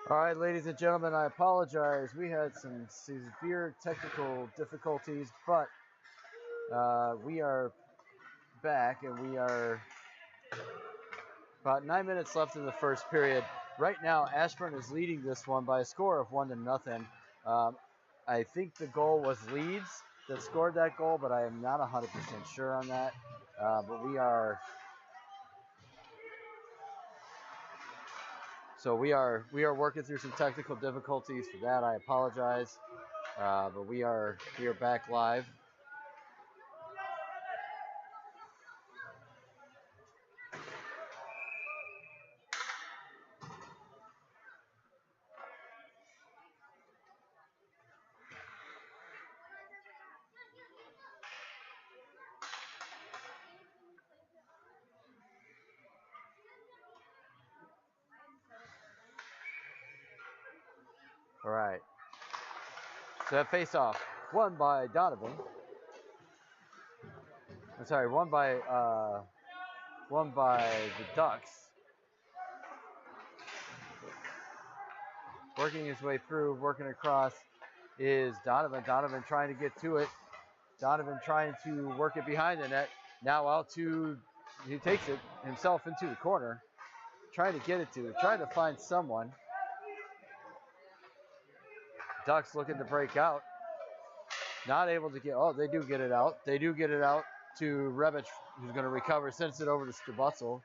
All right, ladies and gentlemen, I apologize. We had some severe technical difficulties, but we are back, and we are about 9 minutes left in the first period. Right now, Ashburn is leading this one by a score of 1-0. I think the goal was Leeds that scored that goal, but I am not 100% sure on that. But we are working through some technical difficulties. For that, I apologize. But we are back live. All right. So that face-off, won by Donovan. I'm sorry, won by the Ducks. Working his way through, working across is Donovan. Donovan trying to get to it. Donovan trying to work it behind the net. Now out to, he takes it himself into the corner. Trying to get it to, trying to find someone. Ducks looking to break out. Not able to get, oh, they do get it out. They do get it out to Rebic, who's going to recover, sends it over to Strabutzel.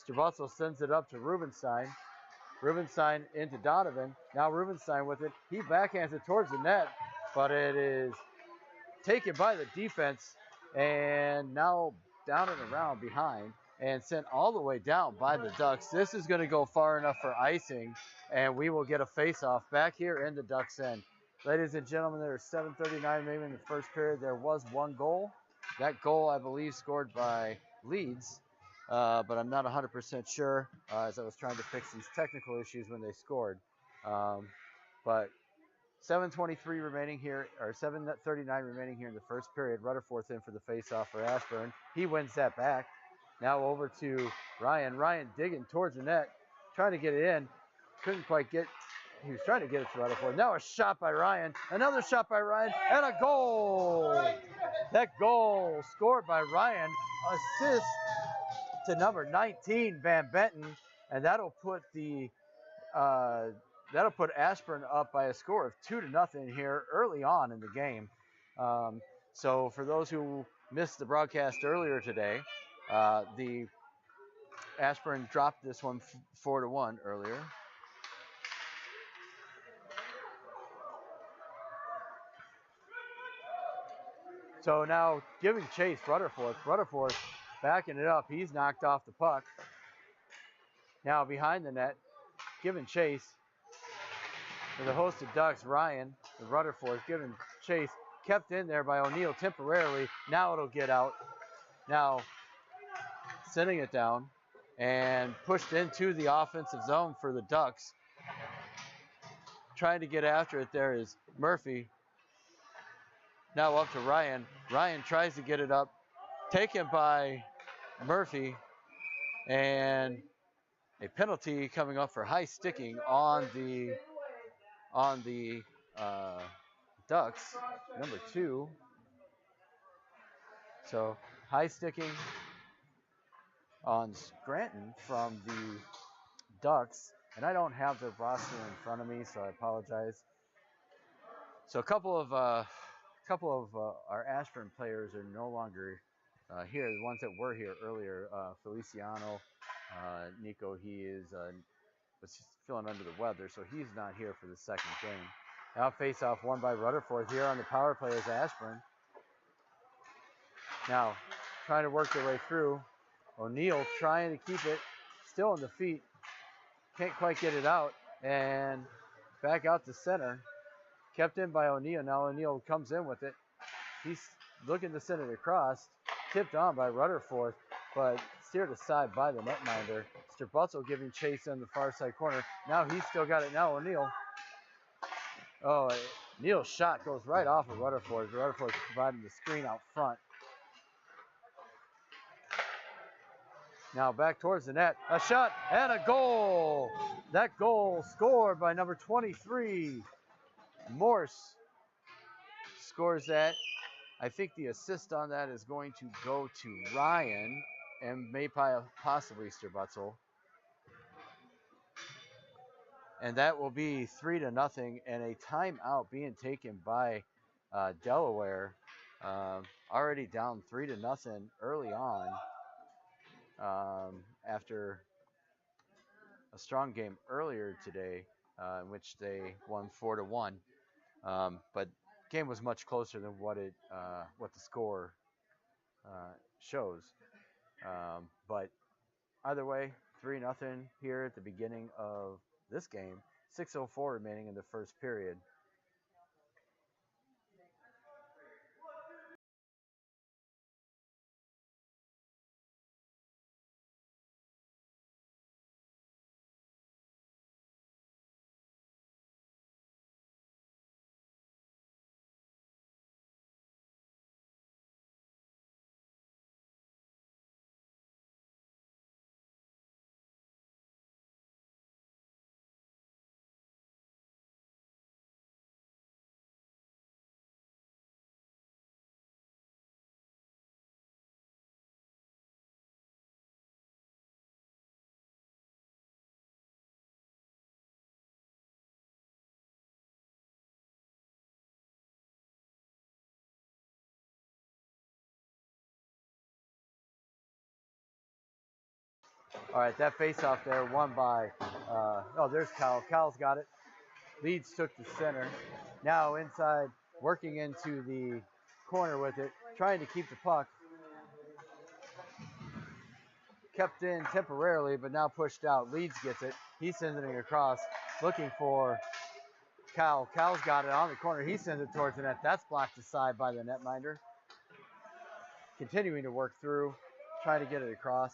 Strabutzel sends it up to Rubenstein. Rubenstein into Donovan. Now Rubenstein with it. He backhands it towards the net, but it is taken by the defense and now down and around behind and sent all the way down by the Ducks. This is going to go far enough for icing, and we will get a face-off back here in the Ducks' end. Ladies and gentlemen, there's 7:39 remaining in the first period. There was one goal. That goal, I believe, scored by Leeds, but I'm not 100% sure as I was trying to fix these technical issues when they scored. But 7:23 remaining here, or 7:39 remaining here in the first period. Rutherford's in for the face-off for Ashburn. He wins that back. Now over to Ryan. Ryan digging towards the net, trying to get it in. Couldn't quite get. He was trying to get it to Rutherford. Now a shot by Ryan. Another shot by Ryan, and a goal. That goal scored by Ryan. Assist to number 19, Van Benton, and that'll put Ashburn up by a score of 2-0 here early on in the game. So for those who missed the broadcast earlier today, the Ashburn dropped this one 4-1 earlier. So now giving chase, Rutherford. Rutherford backing it up. He's knocked off the puck. Now behind the net, giving chase. For the host of Ducks, Ryan, the Rutherford, giving chase. Kept in there by O'Neill temporarily. Now it'll get out. Now sending it down and pushed into the offensive zone for the Ducks. Trying to get after it there is Murphy. Now up to Ryan. Ryan tries to get it up. Taken by Murphy. And a penalty coming up for high sticking on the Ducks, number 2. So high sticking on Scranton from the Ducks. And I don't have the roster in front of me, so I apologize. So a couple of our Ashburn players are no longer here. The ones that were here earlier, Feliciano, Nico, he was feeling under the weather, so he's not here for the second game. Now face-off won by Rutherford here on the power play is Ashburn. Now trying to work their way through. O'Neill trying to keep it still on the feet. Can't quite get it out, and back out to center. Kept in by O'Neill. Now O'Neill comes in with it. He's looking to send it across. Tipped on by Rutherford, but steered aside by the netminder. Strabutzel giving chase in the far side corner. Now he's still got it. Now O'Neill. Oh, O'Neill's shot goes right off of Rutherford. Rutherford's providing the screen out front. Now back towards the net. A shot and a goal. That goal scored by number 23. Morse scores that. I think the assist on that is going to go to Ryan and possibly Sturbutzel. And that will be 3-0 and a timeout being taken by Delaware. Already down 3-0 early on after a strong game earlier today in which they won 4-1. But game was much closer than what the score shows. But either way, 3-0 here at the beginning of this game. 6:04 remaining in the first period. All right, that faceoff there won by, there's Cal. Cal's got it. Leeds took the center. Now inside, working into the corner with it, trying to keep the puck. Kept in temporarily, but now pushed out. Leeds gets it. He sends it across, looking for Cal. Cal's got it on the corner. He sends it towards the net. That's blocked aside by the netminder. Continuing to work through, trying to get it across.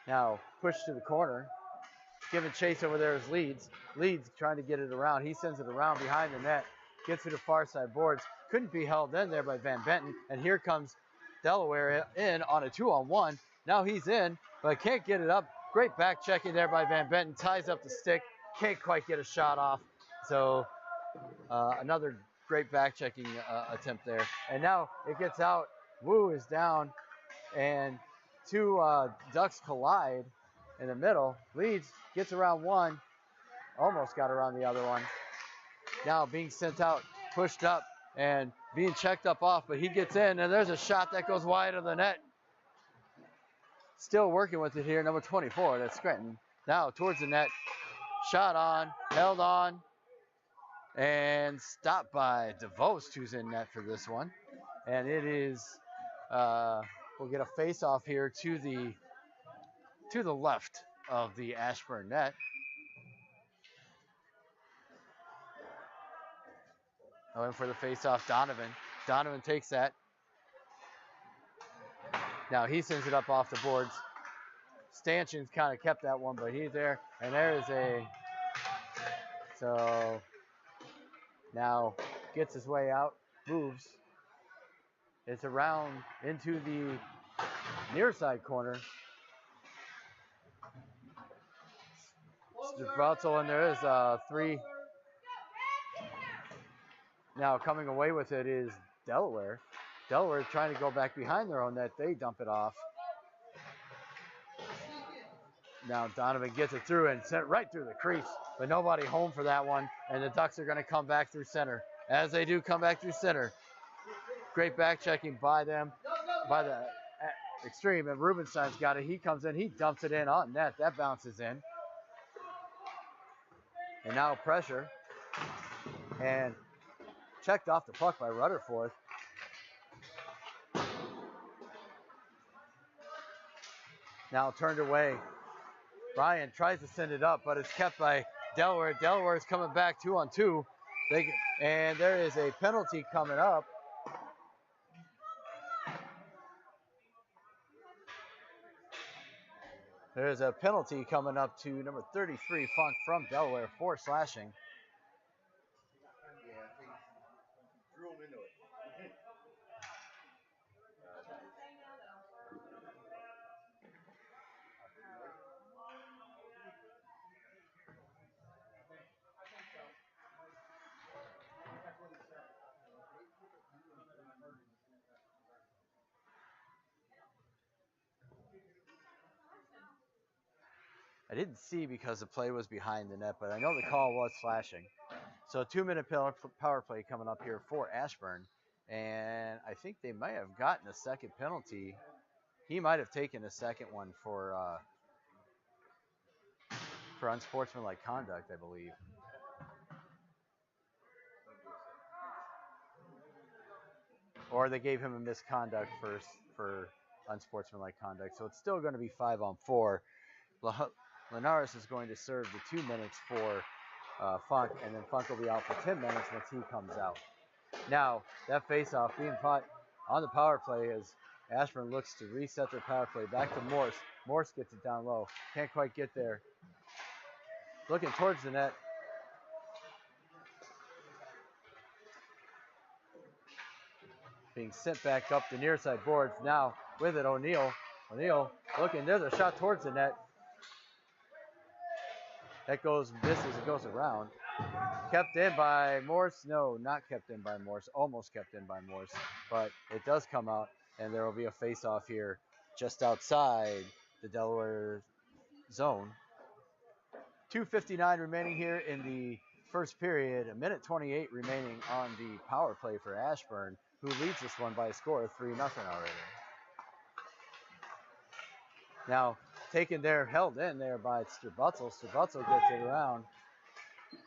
Now push to the corner. Giving chase over there is Leeds. Leeds trying to get it around. He sends it around behind the net. Gets to the far side boards. Couldn't be held in there by Van Benton. And here comes Delaware in on a 2-on-1. Now he's in, but can't get it up. Great back checking there by Van Benton. Ties up the stick. Can't quite get a shot off. So another great back checking attempt there. And now it gets out. Wu is down. And two Ducks collide in the middle. Leeds gets around one. Almost got around the other one. Now being sent out, pushed up, and being checked up off, but he gets in, and there's a shot that goes wide of the net. Still working with it here, number 24, that's Scranton. Now towards the net, shot on, held on, and stopped by DeVost, who's in net for this one. And it is, we'll get a face-off here to the left of the Ashburn net. Going for the face-off, Donovan. Donovan takes that. Now he sends it up off the boards. Stanchions kind of kept that one, but he's there. And there is so now gets his way out, moves. It's around into the near side corner. Sturbutzel, and there is three. Now coming away with it is Delaware. Delaware trying to go back behind their own net. They dump it off. Now Donovan gets it through and sent right through the crease, but nobody home for that one. And the Ducks are going to come back through center. As they do come back through center. Great back checking by them, by the Xtreme. And Rubenstein's got it. He comes in. He dumps it in on net. That bounces in. And now pressure. And checked off the puck by Rutherford. Now turned away. Ryan tries to send it up, but it's kept by Delaware. Delaware is coming back 2-on-2. And there is a penalty coming up. There's a penalty coming up to number 33, Funk, from Delaware, for slashing. I didn't see because the play was behind the net, but I know the call was flashing. So a 2-minute power play coming up here for Ashburn. And I think they might have gotten a second penalty. He might have taken a second one for unsportsmanlike conduct, I believe. Or they gave him a misconduct first for unsportsmanlike conduct. So it's still going to be 5-on-4. Linares is going to serve the 2 minutes for Funk, and then Funk will be out for 10 minutes once he comes out. Now, that faceoff being fought on the power play as Ashburn looks to reset their power play back to Morse. Morse gets it down low. Can't quite get there. Looking towards the net. Being sent back up the near side boards. Now with it, O'Neal. O'Neal looking. There's a shot towards the net. That goes, misses, it goes around. Kept in by Morse. No, not kept in by Morse. Almost kept in by Morse. But it does come out, and there will be a face-off here just outside the Delaware zone. 2:59 remaining here in the first period. 1:28 remaining on the power play for Ashburn, who leads this one by a score of 3-0 already. Now, taken there, held in there by Strabutzel. Strabutzel gets it around.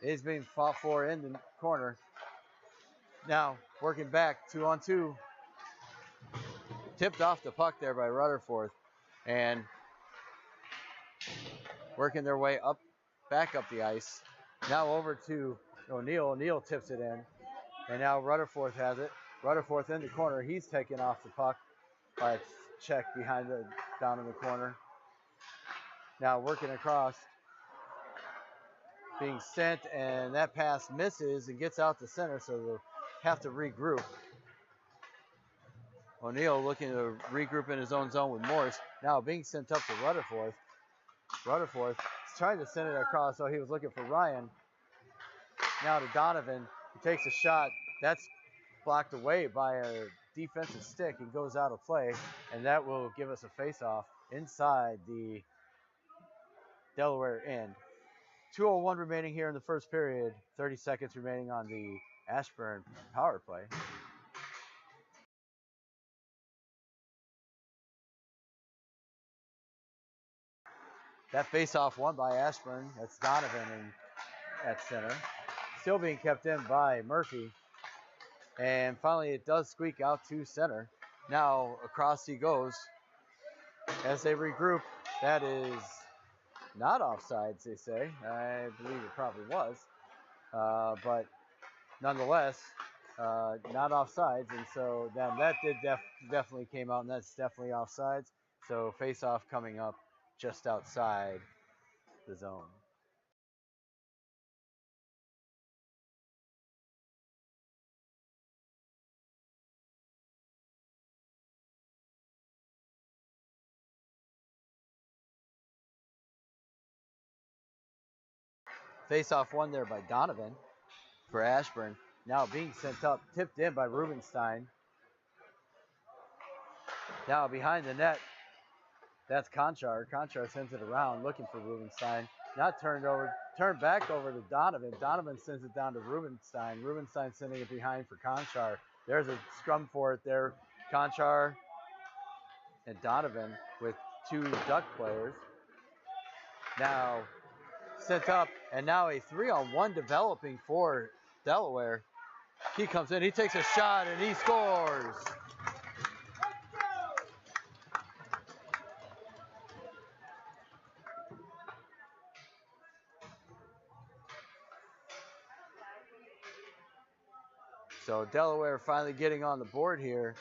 He's being fought for in the corner. Now, working back, 2-on-2. Tipped off the puck there by Rutherford. And working their way up, back up the ice. Now over to O'Neal. O'Neal tips it in. And now Rutherford has it. Rutherford in the corner. He's taking off the puck by a check behind the, down in the corner. Now working across. Being sent, and that pass misses and gets out to center, so they'll have to regroup. O'Neal looking to regroup in his own zone with Morse. Now being sent up to Rutherford. Rutherford is trying to send it across, so he was looking for Ryan. Now to Donovan. He takes a shot. That's blocked away by a defensive stick and goes out of play, and that will give us a face-off inside the Delaware end. 2:01 remaining here in the first period. 30 seconds remaining on the Ashburn power play. That face-off won by Ashburn. That's Donovan at center. Still being kept in by Murphy. And finally it does squeak out to center. Now across he goes. As they regroup, that is not offsides, they say. I believe it probably was. But nonetheless, not offsides. And so that did definitely came out, and that's definitely offsides. So face-off coming up just outside the zone. Face-off won there by Donovan for Ashburn. Now being sent up, tipped in by Rubenstein. Now behind the net, that's Conchar. Conchar sends it around, looking for Rubenstein. Not turned over, turned back over to Donovan. Donovan sends it down to Rubenstein. Rubenstein sending it behind for Conchar. There's a scrum for it there. Conchar and Donovan with two Duck players. Now sent up, and now a 3-on-1 developing for Delaware. He comes in, he takes a shot, and he scores. So Delaware finally getting on the board here.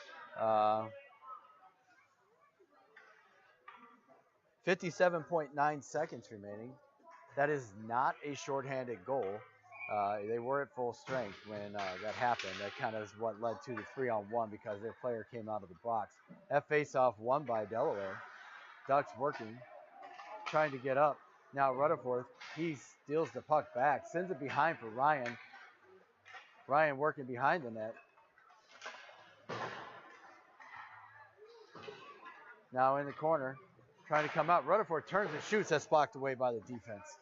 57.9 seconds remaining. That is not a shorthanded goal. They were at full strength when that happened. That kind of is what led to the 3-on-1 because their player came out of the box. That face-off won by Delaware. Ducks working, trying to get up. Now Rutherford, he steals the puck back, sends it behind for Ryan. Ryan working behind the net. Now in the corner, trying to come out. Rutherford turns and shoots. That's blocked away by the defense.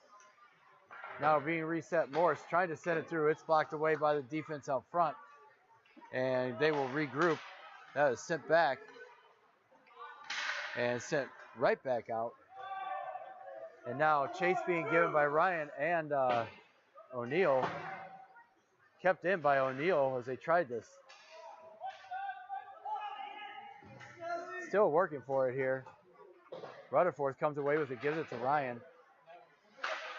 Now being reset, Morse trying to send it through. It's blocked away by the defense out front. And they will regroup. That is sent back. And sent right back out. And now chase being given by Ryan and O'Neal. Kept in by O'Neal as they tried this. Still working for it here. Rutherford comes away with it, gives it to Ryan.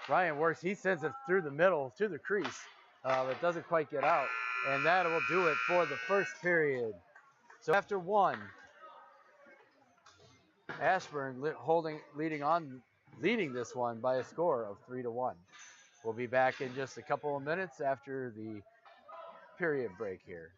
Ryan works, he sends it through the middle to the crease, but doesn't quite get out. And that will do it for the first period. So after one, Ashburn leading this one by a score of 3-1. We'll be back in just a couple of minutes after the period break here.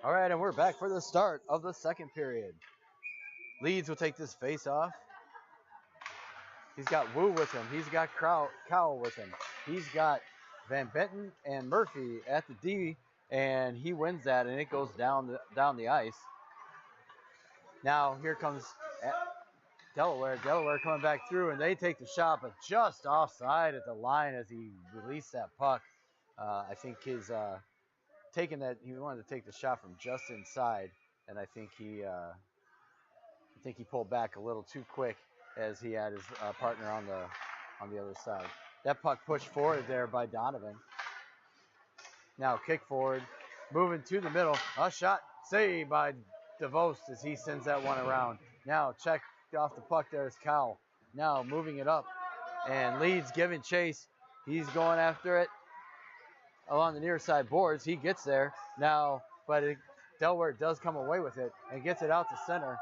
All right, and we're back for the start of the second period. Leeds will take this face off. He's got Wu with him. He's got Cowell with him. He's got Van Benton and Murphy at the D, and he wins that, and it goes down the ice. Now here comes Delaware. Delaware coming back through, and they take the shot, but just offside at the line as he released that puck. I think his taking that, he wanted to take the shot from just inside, and I think he pulled back a little too quick as he had his partner on the other side. That puck pushed forward there by Donovan. Now kick forward, moving to the middle. A shot saved by DeVos as he sends that one around. Now check off the puck there is Cowell. Now moving it up, and Leeds giving chase. He's going after it along the near side boards. He gets there now, but Delaware does come away with it and gets it out to center.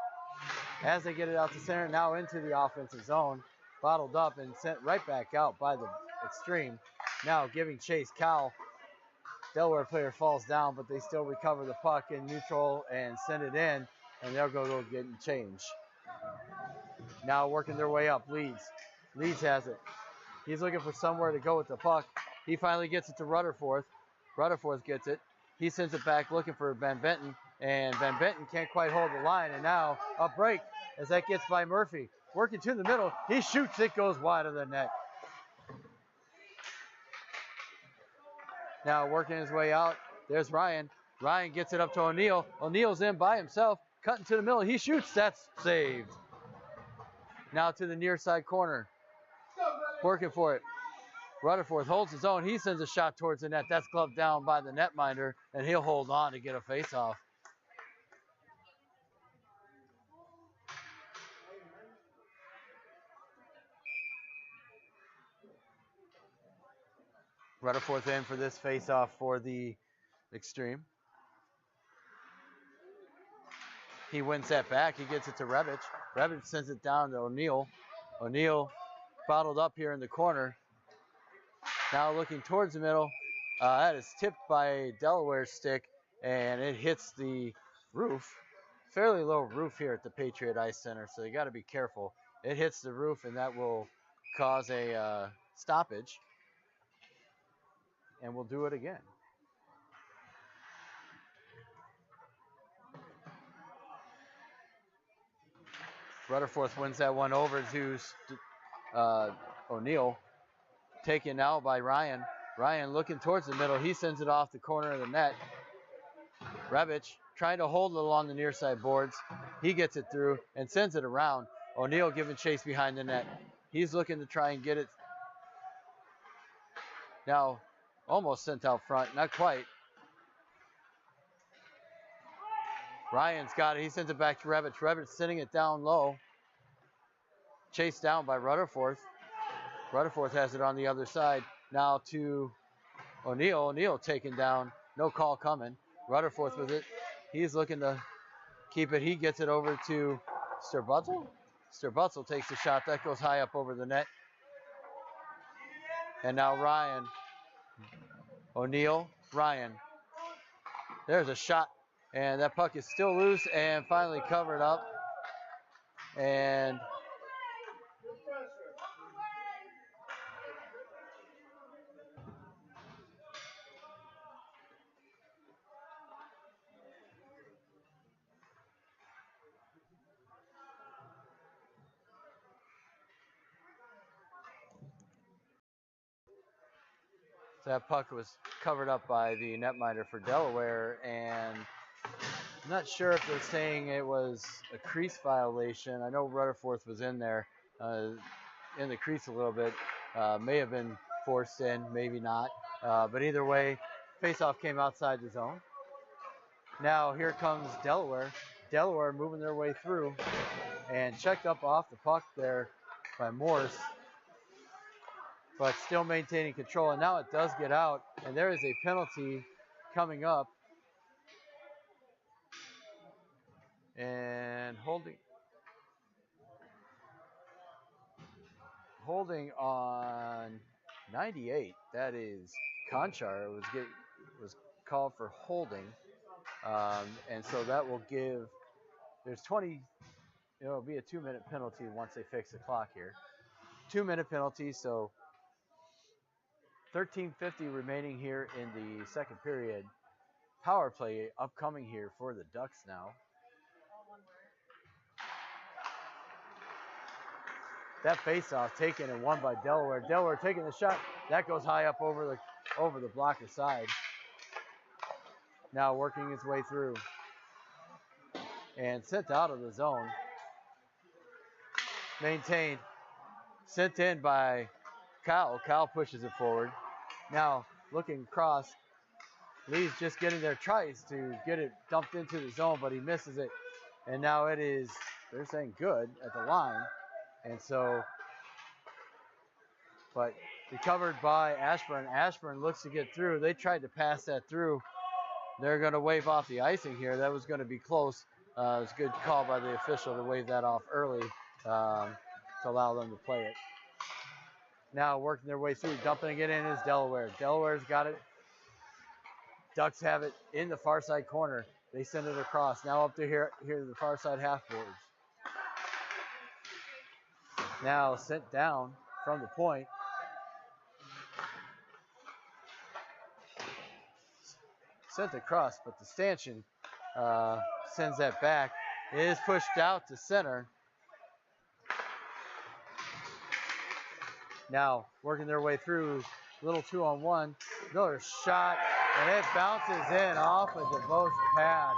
As they get it out to center, now into the offensive zone, bottled up and sent right back out by the Xtreme. Now giving chase, Cowell. Delaware player falls down, but they still recover the puck in neutral and send it in, and they'll go get and change. Now working their way up, Leeds. Leeds has it. He's looking for somewhere to go with the puck. He finally gets it to Rutherford. Rutherford gets it. He sends it back looking for Van Benton, and Van Benton can't quite hold the line, and now a break as that gets by Murphy. Working to the middle. He shoots. It goes wide of the net. Now working his way out. There's Ryan. Ryan gets it up to O'Neal. O'Neal's in by himself. Cutting to the middle. He shoots. That's saved. Now to the near side corner. Working for it. Rutherford holds his own. He sends a shot towards the net. That's gloved down by the netminder, and he'll hold on to get a face-off. Rutherford in for this face-off for the Xtreme. He wins that back. He gets it to Revich. Revich sends it down to O'Neal. O'Neal bottled up here in the corner. Now looking towards the middle. That is tipped by Delaware's stick, and it hits the roof. Fairly low roof here at the Patriot Ice Center, so you got to be careful. It hits the roof, and that will cause a stoppage. and we'll do it again. Rutherford wins that one over to O'Neill. Taken now by Ryan. Ryan looking towards the middle. He sends it off the corner of the net. Rebich trying to hold it along the near side boards. He gets it through and sends it around. O'Neill giving chase behind the net. He's looking to try and get it. Now almost sent out front. Not quite. Ryan's got it. He sends it back to Rebich. Rebich sending it down low. Chased down by Rutherford. Rutherford has it on the other side. Now to O'Neill. O'Neill taken down. No call coming. Rutherford with it. He's looking to keep it. He gets it over to Sturbutzel. Sturbutzel takes the shot. That goes high up over the net. And now Ryan. O'Neill. Ryan. There's a shot. And that puck is still loose and finally covered up. And that puck was covered up by the netminder for Delaware, and I'm not sure if they're saying it was a crease violation. I know Rutherford was in there, in the crease a little bit. May have been forced in, maybe not. But either way, faceoff came outside the zone. Now here comes Delaware. Delaware moving their way through and checked up off the puck there by Morse, but still maintaining control. And now it does get out, and there is a penalty coming up. And holding on 98. That is Conchar. Was called for holding, and so that will give. There's 20. It'll be a 2-minute penalty once they fix the clock here. 2-minute penalty. So 13:50 remaining here in the second period. Power play upcoming here for the Ducks now. That faceoff taken and won by Delaware. Delaware taking the shot. That goes high up over the blocker side. Now working its way through. And sent out of the zone. Maintained. Sent in by Kyle. Kyle pushes it forward. Now looking across. Lee's just getting there. Tries to get it dumped into the zone, but he misses it. And now it is, they're saying good at the line. And so, but recovered by Ashburn. Ashburn looks to get through. They tried to pass that through. They're going to wave off the icing here. That was going to be close. It was a good call by the official to wave that off early to allow them to play it. Now working their way through, dumping it in is Delaware. Delaware's got it. Ducks have it in the far side corner. They send it across. Now up to here to the far side half boards. Now sent down from the point. Sent across, but the stanchion sends that back. It is pushed out to center. Now working their way through, little 2-on-1. Another shot, and it bounces in off of DeVoe's pad.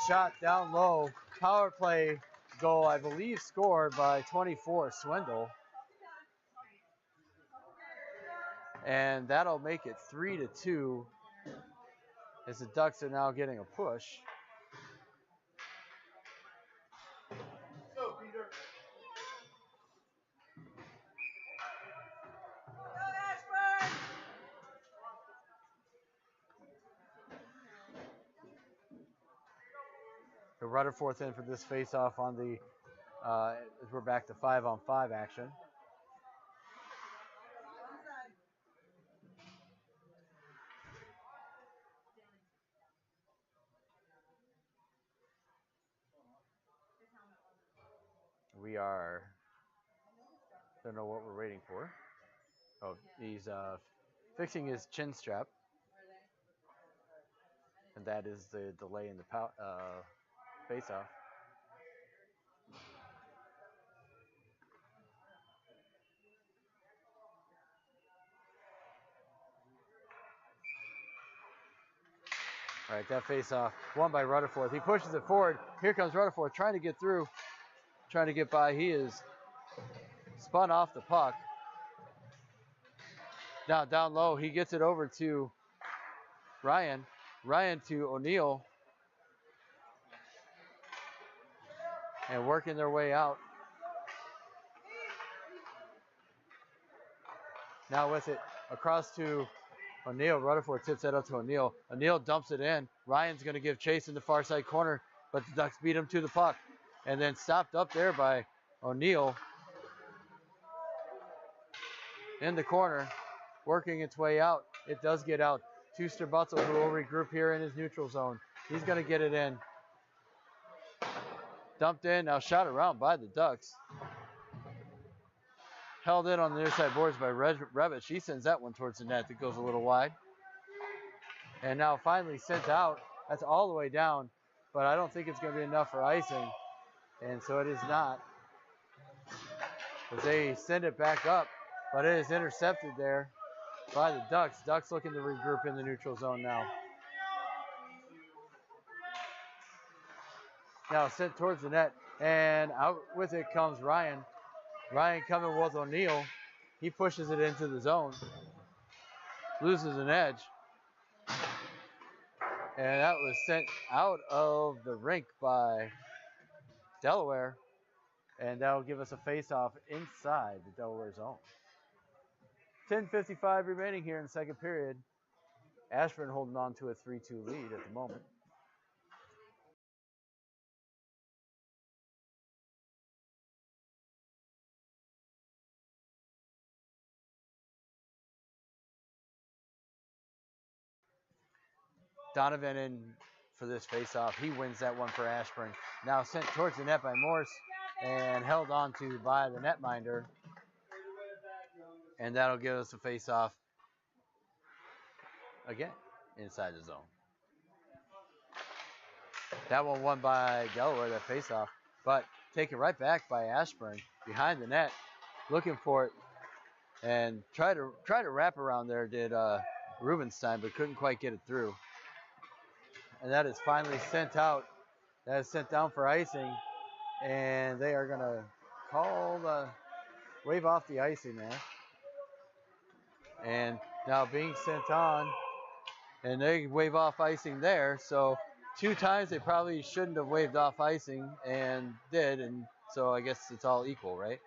Shot down low. Power play goal, I believe, scored by 24 Swindle. And that'll make it 3-2 as the Ducks are now getting a push. The Rutherford in for this face-off on the, as we're back to 5-on-5 action. We don't know what we're waiting for. Oh, he's fixing his chin strap. And that is the delay in the face-off. All right, that face-off won by Rutherford. He pushes it forward. Here comes Rutherford trying to get through, trying to get by. He is spun off the puck. Now down low, he gets it over to Ryan. Ryan to O'Neill. And working their way out. Now with it across to O'Neill. Rutherford tips that up to O'Neill. O'Neill dumps it in. Ryan's going to give chase in the far side corner, but the Ducks beat him to the puck. And then stopped up there by O'Neill in the corner, working its way out. It does get out to Strbutzel, who will regroup here in his neutral zone. He's going to get it in. Dumped in, now shot around by the Ducks. Held in on the near side boards by Revic. She sends that one towards the net that goes a little wide. And now finally sent out. That's all the way down, but I don't think it's going to be enough for icing. And so it is not. But they send it back up, but it is intercepted there by the Ducks. Ducks looking to regroup in the neutral zone now. Now sent towards the net, and out with it comes Ryan. Ryan coming with O'Neill. He pushes it into the zone. Loses an edge. And that was sent out of the rink by Delaware. And that'll give us a face-off inside the Delaware zone. 10:55 remaining here in the second period. Ashburn holding on to a 3-2 lead at the moment. Donovan in for this face-off. He wins that one for Ashburn. Now sent towards the net by Morse and held on to by the netminder. And that'll give us a face-off again inside the zone. That one won by Delaware, that face-off. But taken right back by Ashburn behind the net, looking for it. And try to wrap around there did Rubenstein, but couldn't quite get it through. And that is finally sent out. That is sent down for icing. And they are going to wave off the icing there. And now being sent on. And they wave off icing there. So 2 times they probably shouldn't have waved off icing and did. And so I guess it's all equal, right?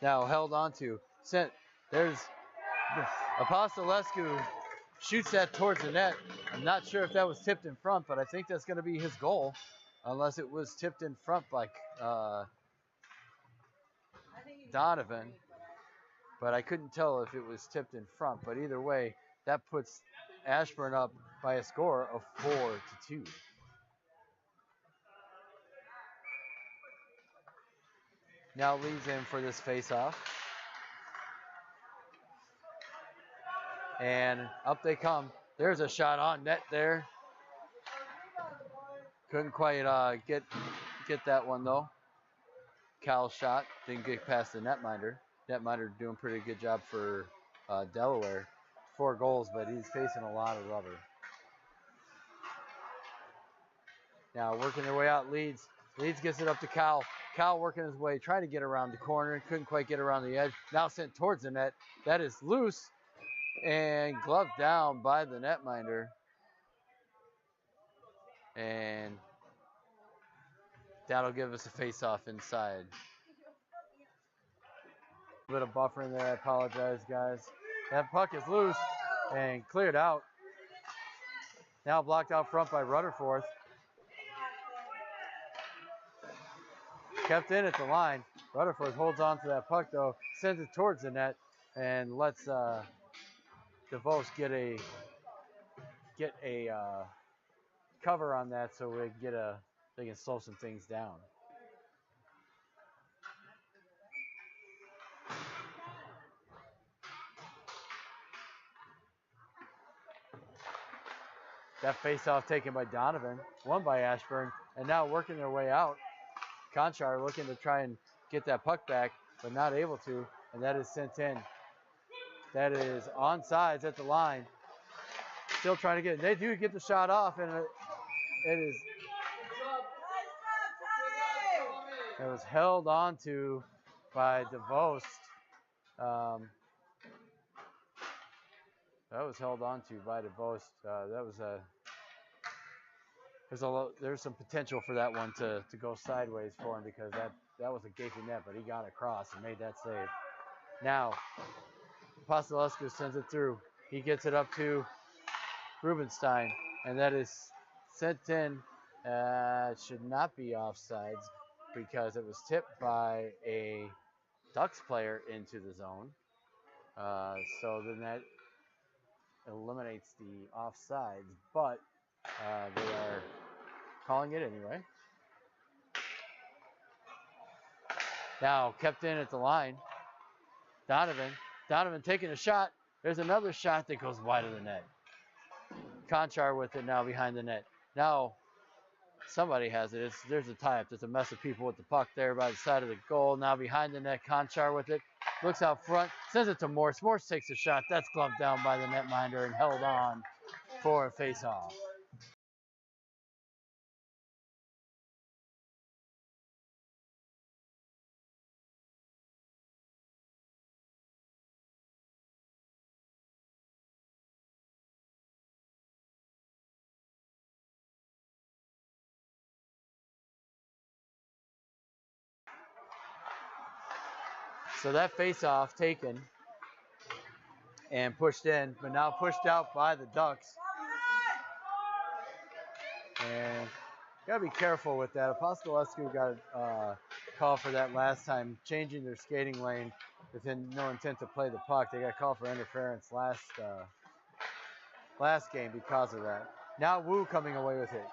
Now held on to. Sent. There's Apostolescu. Shoots that towards the net. I'm not sure if that was tipped in front, but I think that's going to be his goal, unless it was tipped in front by Donovan. But I couldn't tell if it was tipped in front. But either way, that puts Ashburn up by a score of 4-2. Now leads in for this face-off. And up they come. There's a shot on net there. Couldn't quite get that one though. Cal's shot didn't get past the netminder. Netminder doing a pretty good job for Delaware. 4 goals, but he's facing a lot of rubber. Now working their way out, Leeds. Leeds gets it up to Cal. Cal working his way, trying to get around the corner. Couldn't quite get around the edge. Now sent towards the net. That is loose. And gloved down by the netminder. And that'll give us a face-off inside. A bit of buffering there, I apologize, guys. That puck is loose and cleared out. Now blocked out front by Rutherford. Kept in at the line. Rutherford holds on to that puck though, sends it towards the net, and lets DeVos get a cover on that so they can slow some things down. That face-off taken by Donovan, won by Ashburn, and now working their way out. Conchar looking to try and get that puck back, but not able to, and that is sent in. That is onside at the line. Still trying to get it. They do get the shot off, and it was held on to by DeVos. That was held on to by DeVos. That was there's some potential for that one to go sideways for him, because that was a gaping net, but he got across and made that save. Now, Apostolescu sends it through. He gets it up to Rubenstein, and that is sent in. Should not be offsides because it was tipped by a Ducks player into the zone. So then that eliminates the offsides, but they are calling it anyway. Now kept in at the line. Donovan taking a shot. There's another shot that goes wide of the net. Conchar with it now behind the net. Now somebody has it. There's a tie-up. There's a mess of people with the puck there by the side of the goal. Now behind the net, Conchar with it. Looks out front, sends it to Morse. Morse takes a shot. That's gloved down by the netminder and held on for a face-off. So that face-off taken and pushed in, but now pushed out by the Ducks. And gotta be careful with that. Apostolescu got a call for that last time, changing their skating lane within no intent to play the puck. They got called for interference last game because of that. Now Wu coming away with it.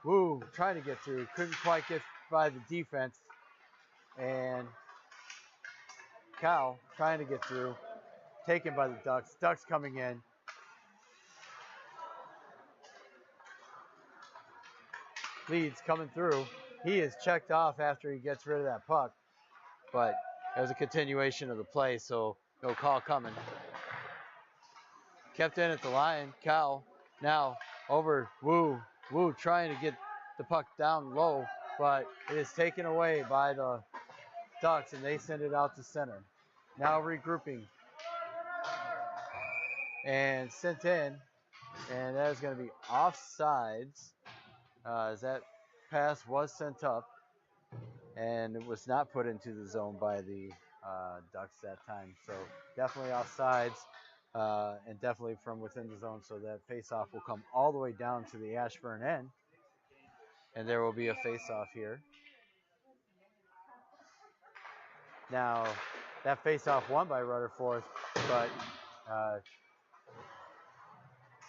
Wu trying to get through, couldn't quite get by the defense, and Cal trying to get through, taken by the Ducks. Ducks coming in. Leeds coming through. He is checked off after he gets rid of that puck, but it was a continuation of the play, so no call coming. Kept in at the line. Cal now over Wu. Wu trying to get the puck down low, but it is taken away by the Ducks, and they send it out to center. Now regrouping and sent in, and that is going to be offsides, as that pass was sent up and it was not put into the zone by the Ducks that time. So definitely offsides, and definitely from within the zone, so that face-off will come all the way down to the Ashburn end, and there will be a face-off here. Now, that face-off won by Rutherford, but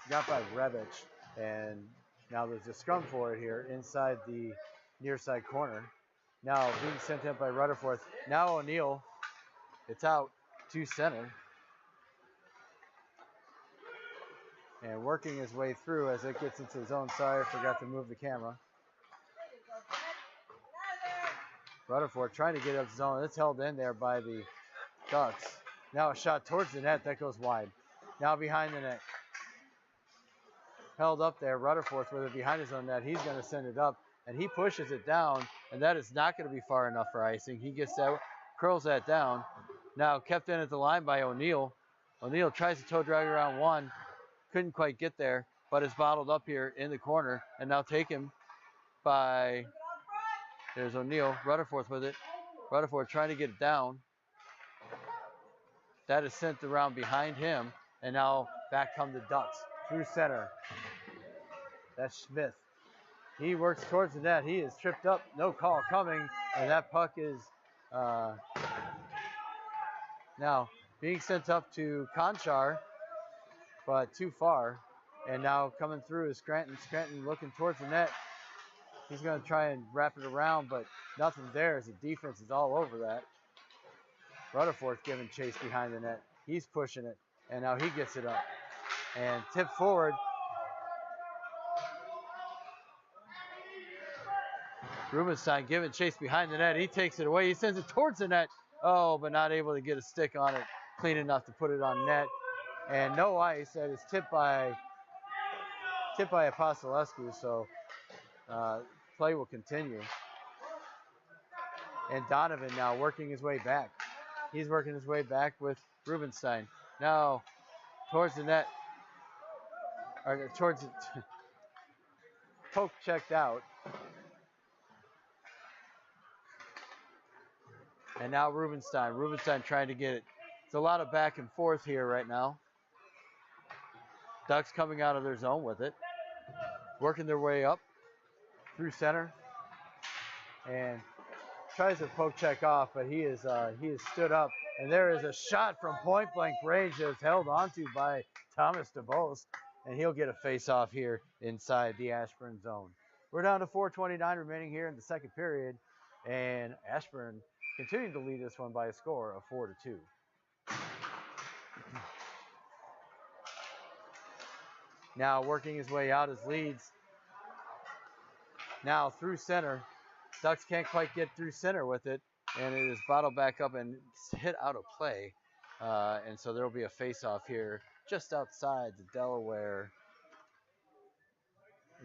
got by Rebic, and now there's a scrum for it here inside the near side corner. Now being sent in by Rutherford. Now O'Neill, it's out to center, and working his way through as it gets into his own. Sorry, I forgot to move the camera. Rutherford trying to get up zone. It's held in there by the Ducks. Now a shot towards the net that goes wide. Now behind the net. Held up there. Rutherford with it behind his own net. He's going to send it up, and he pushes it down, and that is not going to be far enough for icing. He gets that, curls that down. Now kept in at the line by O'Neill. O'Neill tries to toe drag around one. Couldn't quite get there, but is bottled up here in the corner, and now taken by, there's O'Neill. Rutherford with it. Rutherford trying to get it down. That is sent around behind him, and now back come the Ducks through center. That's Smith. He works towards the net. He is tripped up. No call coming, and that puck is now being sent up to Conchar, but too far. And now coming through is Scranton. Scranton looking towards the net. He's going to try and wrap it around, but nothing there as the defense is all over that. Rutherford's giving chase behind the net. He's pushing it, and now he gets it up. And tipped forward. Rubenstein giving chase behind the net. He takes it away. He sends it towards the net. Oh, but not able to get a stick on it clean enough to put it on net. And no ice. That is tipped by Apostolescu. So play will continue. And Donovan now working his way back. He's working his way back with Rubenstein. Now towards the net. Or towards it. Poke checked out. And now Rubenstein. Rubenstein trying to get it. It's a lot of back and forth here right now. Ducks coming out of their zone with it. Working their way up through center. And tries to poke check off, but he is stood up. And there is a shot from point blank range that's held onto by Thomas DeVos. And he'll get a face off here inside the Ashburn zone. We're down to 4:29 remaining here in the second period. And Ashburn continuing to lead this one by a score of 4-2. Now working his way out as Leeds. Now through center. Ducks can't quite get through center with it. And it is bottled back up and hit out of play. And so there will be a face-off here just outside the Delaware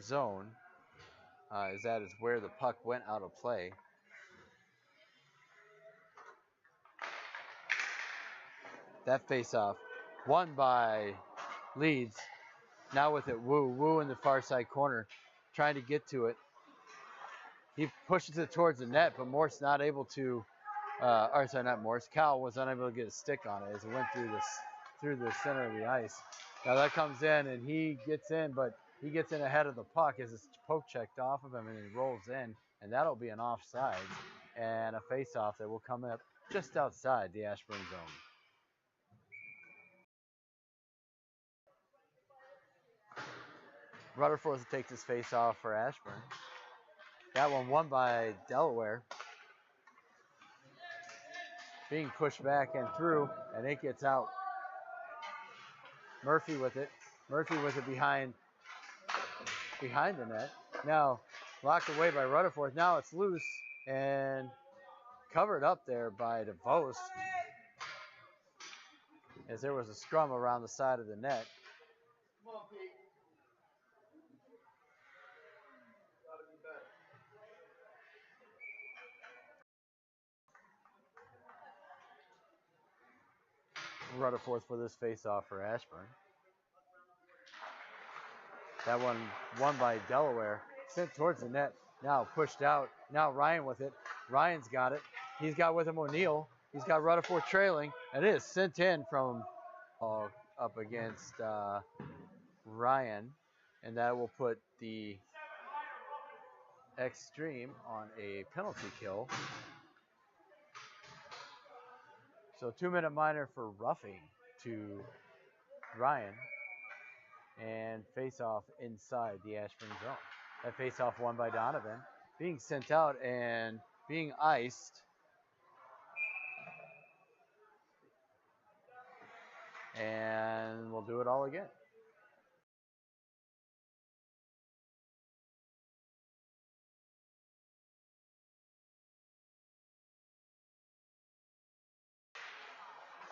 zone. As that is where the puck went out of play. That face-off won by Leeds. Now with it, Wu in the far side corner, trying to get to it. He pushes it towards the net, but Morse not able to, or sorry, not Morse. Cal was unable to get a stick on it as it went through the center of the ice. Now that comes in and he gets in, but he gets in ahead of the puck as it's poke checked off of him and he rolls in, and that'll be an offside and a face-off that will come up just outside the Ashburn zone. Rutherford will take this face-off for Ashburn. That one won by Delaware. Being pushed back and through, and it gets out. Murphy with it. Murphy with it behind the net. Now locked away by Rutherford. Now it's loose and covered up there by DeVos as there was a scrum around the side of the net. Rutherford for this face-off for Ashburn. That one won by Delaware. Sent towards the net. Now pushed out. Now Ryan with it. Ryan's got it. He's got with him O'Neill. He's got Rutherford trailing. And it is sent in from up against Ryan. And that will put the Xtreme on a penalty kill. So 2-minute minor for roughing to Ryan. And face-off inside the Ashburn zone. That face-off won by Donovan. Being sent out and being iced. And we'll do it all again.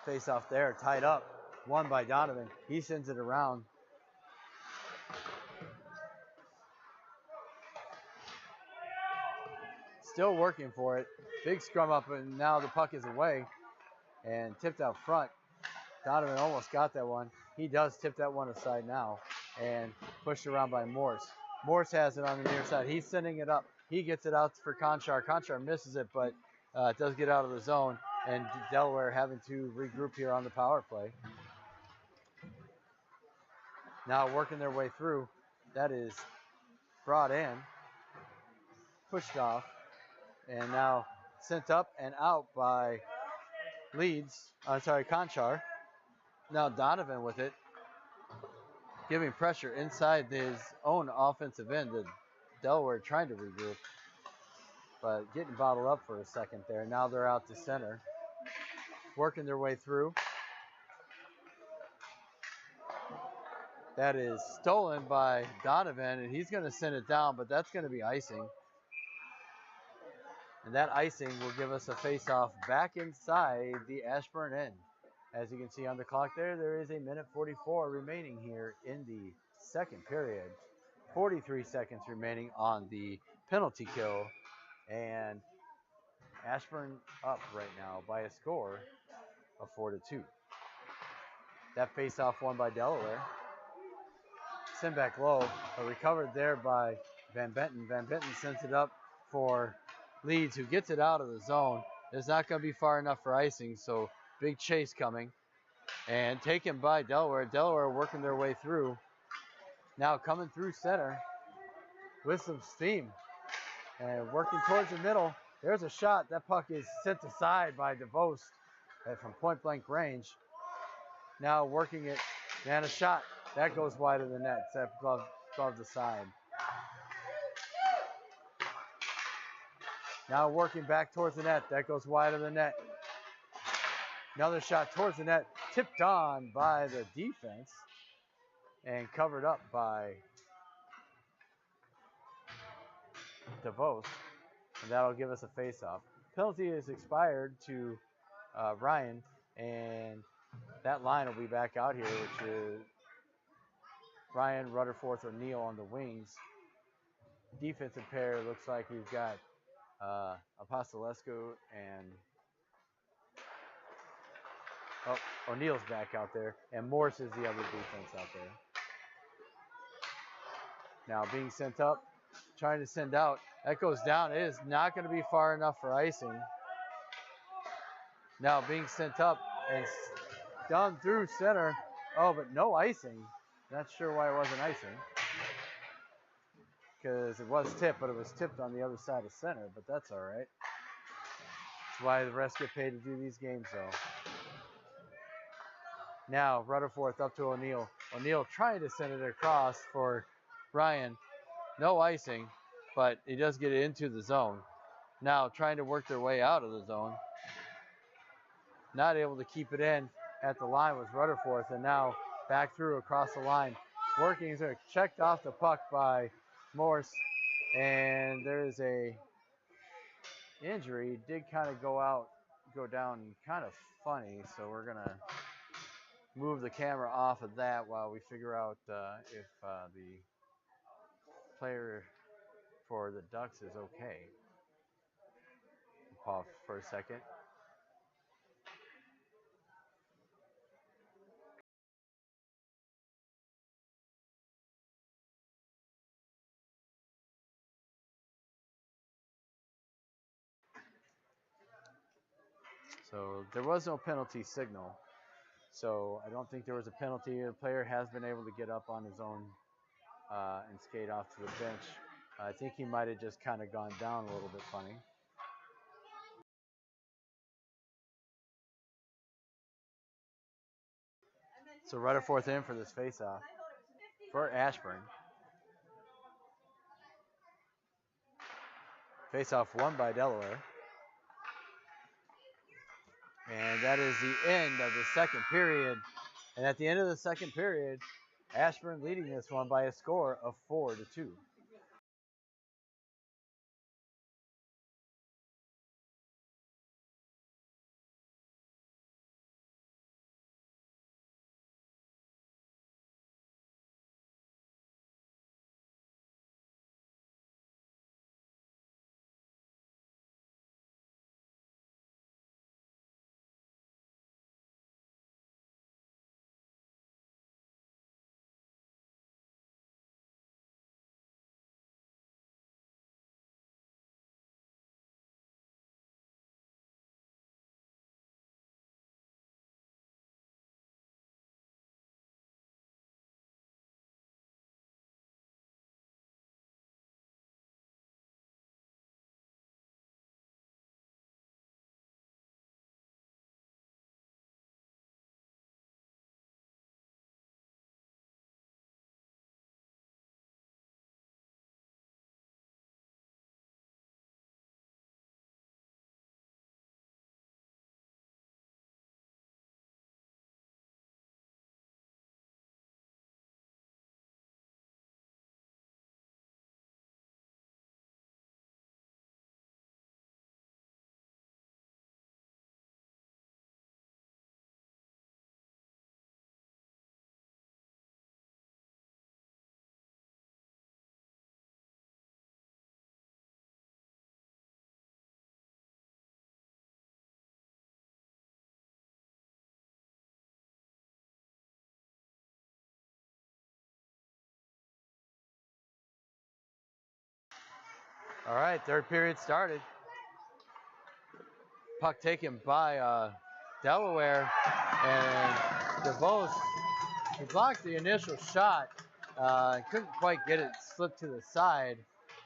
Face-off there, tied up. Won by Donovan. He sends it around. Still working for it. Big scrum up, and now the puck is away and tipped out front. Donovan almost got that one. He does tip that one aside now and pushed around by Morse. Morse has it on the near side. He's sending it up. He gets it out for Conchar. Conchar misses it, but it does get out of the zone, and Delaware having to regroup here on the power play. Now working their way through. That is brought in, pushed off, and now sent up and out by Conchar. Now Donovan with it, giving pressure inside his own offensive end. The Delaware trying to regroup, but getting bottled up for a second there. Now they're out to center, working their way through. That is stolen by Donovan, and he's going to send it down, but that's going to be icing. And that icing will give us a face-off back inside the Ashburn end. As you can see on the clock there is a minute 44 remaining here in the second period. 43 seconds remaining on the penalty kill. And Ashburn up right now by a score of 4-2. That face-off won by Delaware. Sent back low, but recovered there by Van Benton. Van Benton sends it up for Leeds, who gets it out of the zone. It's not going to be far enough for icing, so big chase coming. And taken by Delaware. Delaware working their way through. Now coming through center with some steam. And working towards the middle. There's a shot. That puck is sent aside by DeVos from point blank range. Now working it. And a shot. That goes wide of the net. It's above the side. Now working back towards the net. That goes wide of the net. Another shot towards the net. Tipped on by the defense. And covered up by DeVos. And that'll give us a face-off. Penalty is expired to Ryan. And that line will be back out here, which is Ryan, Rutherford, O'Neill on the wings. Defensive pair looks like we've got Apostolescu and O'Neill's back out there, and Morse is the other defense out there. Now being sent up, trying to send out. That goes down. It is not going to be far enough for icing. Now being sent up and done through center. Oh, but no icing. Not sure why it wasn't icing. Because it was tipped, but it was tipped on the other side of center, but that's all right. That's why the refs get paid to do these games, though. Now, Rutherford up to O'Neill. O'Neill trying to send it across for Ryan. No icing, but he does get it into the zone. Now trying to work their way out of the zone. Not able to keep it in at the line was Rutherford, and now back through across the line. Working, checked off the puck by Morse, and there is a injury. Did kind of go down kind of funny, so we're gonna move the camera off of that while we figure out if the player for the Ducks is okay. Pause for a second. So there was no penalty signal. So I don't think there was a penalty. The player has been able to get up on his own and skate off to the bench. I think he might have just kind of gone down a little bit funny. So Rutherford in for this face-off for Ashburn. Face-off won by Delaware. And that is the end of the second period. And at the end of the second period, Ashburn leading this one by a score of 4-2. All right, third period started. Puck taken by Delaware, and DeVos, he blocked the initial shot, couldn't quite get it slipped to the side,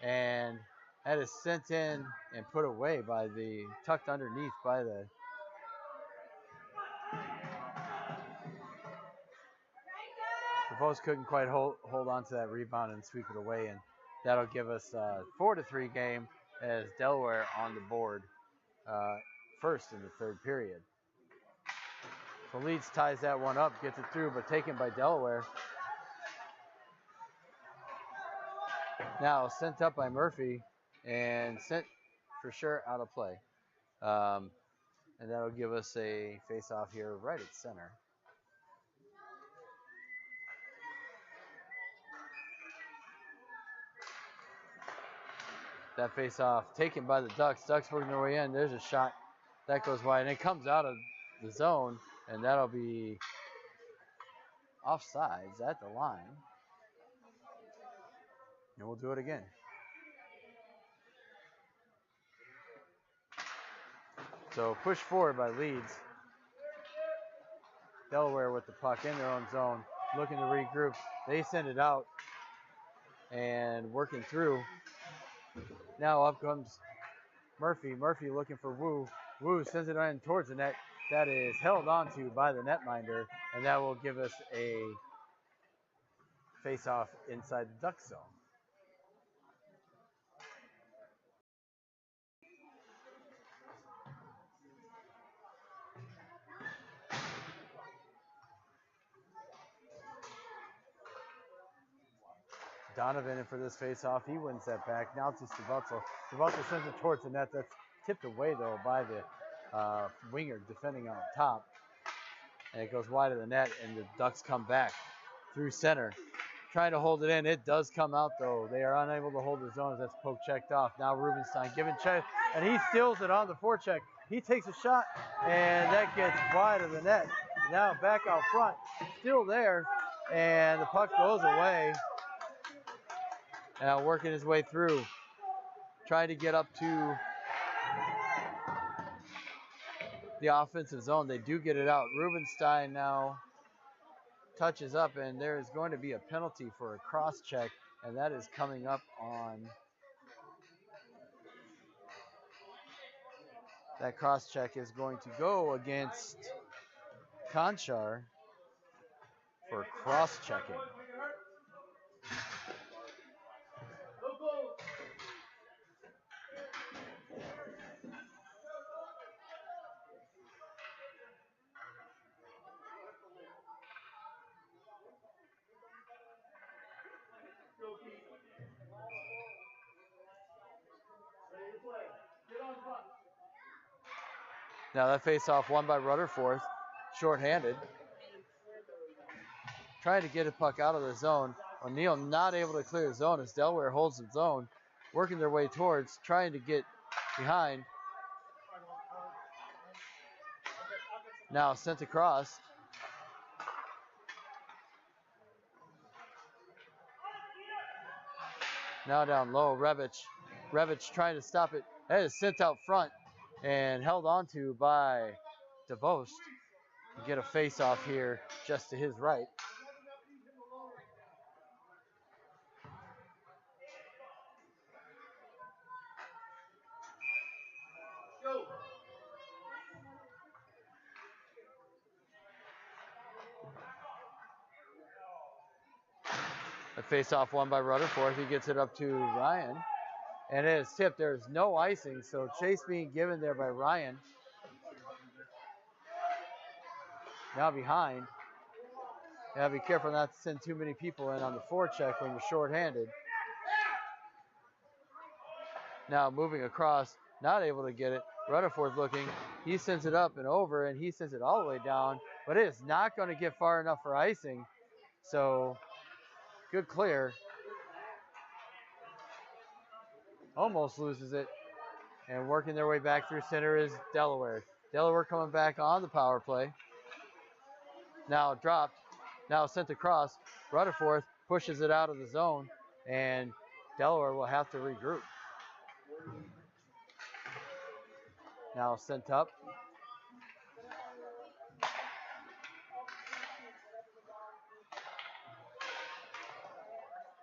and had it sent in and put away by tucked underneath by the DeVos couldn't quite hold on to that rebound and sweep it away, and that'll give us a 4-3 game as Delaware on the board first in the third period. So Leeds ties that one up, gets it through, but taken by Delaware. Now sent up by Murphy and sent for sure out of play. And that'll give us a face-off here right at center. That face-off taken by the Ducks. Ducks working their way in. There's a shot that goes wide, and it comes out of the zone, and that'll be offsides at the line. And we'll do it again. So push forward by Leeds. Delaware with the puck in their own zone, looking to regroup. They send it out and working through. Now up comes Murphy. Murphy looking for Wu. Wu sends it in towards the net. That is held onto by the netminder, and that will give us a face-off inside the Duck zone. Donovan in for this face-off. He wins that back. Now to Stubutzel. Stubutzel sends it towards the net. That's tipped away, though, by the winger defending on top. And it goes wide of the net, and the Ducks come back through center. Trying to hold it in. It does come out, though. They are unable to hold the zone as that's poke checked off. Now Rubenstein giving check, and he steals it on the forecheck. He takes a shot, and that gets wide of the net. Now back out front. Still there, and the puck goes away. Now working his way through, trying to get up to the offensive zone. They do get it out. Rubenstein now touches up, and there is going to be a penalty for a cross check, and that is coming up on that cross check is going to go against Conchar for cross checking. Now that face-off won by Rutherford, shorthanded. Trying to get a puck out of the zone. O'Neal not able to clear the zone as Delaware holds the zone, working their way towards, trying to get behind. Now sent across. Now down low, Revich. Revich trying to stop it. That is sent out front and held onto by DeVos to get a face-off here just to his right. A face-off won by Rutherford. He gets it up to Ryan. And it is tipped. There's no icing, so chase being given there by Ryan. Now behind. You gotta be careful not to send too many people in on the forecheck when you're shorthanded. Now moving across, not able to get it. Rutherford looking. He sends it up and over, and he sends it all the way down. But it is not going to get far enough for icing. So good clear. Almost loses it. And working their way back through center is Delaware. Delaware coming back on the power play. Now dropped. Now sent across. Rutherford pushes it out of the zone. And Delaware will have to regroup. Now sent up.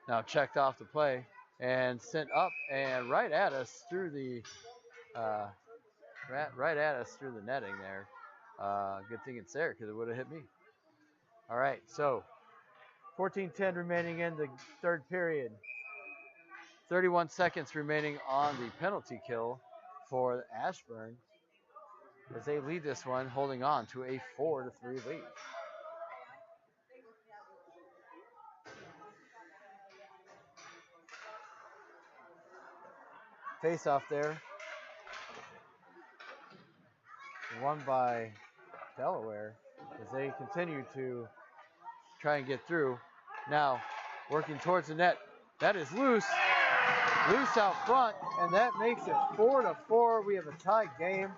Now checked off the play and sent up and right at us through the right at us through the netting there. Good thing it's there because it would have hit me. All right, so 14-10 remaining in the third period. 31 seconds remaining on the penalty kill for Ashburn as they lead this one, holding on to a 4-3 lead. Face off there. Won by Delaware as they continue to try and get through. Now working towards the net. That is loose. Loose out front, and that makes it 4-4. We have a tied game.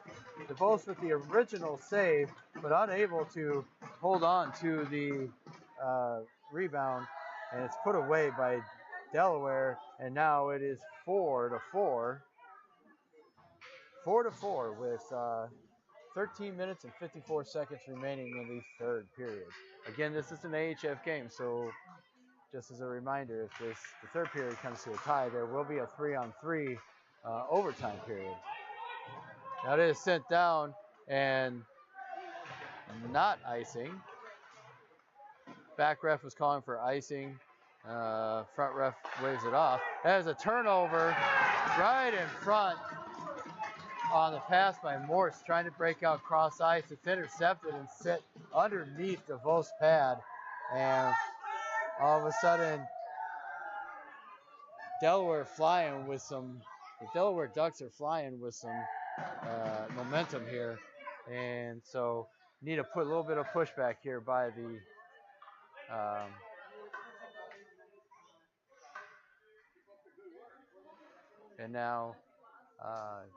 DeVos with the original save, but unable to hold on to the rebound, and it's put away by Delaware, and now it is 4-4. 4-4 with 13 minutes and 54 seconds remaining in the third period. Again, this is an AHF game, so just as a reminder, if the third period comes to a tie, there will be a 3-on-3 overtime period. That is sent down and not icing. Back ref was calling for icing. Front ref waves it off. That is a turnover right in front on the pass by Morse, trying to break out cross ice. It's intercepted and sit underneath the DeVos pad. And all of a sudden, the Delaware Ducks are flying with some momentum here. And so need to put a little bit of pushback here by the and now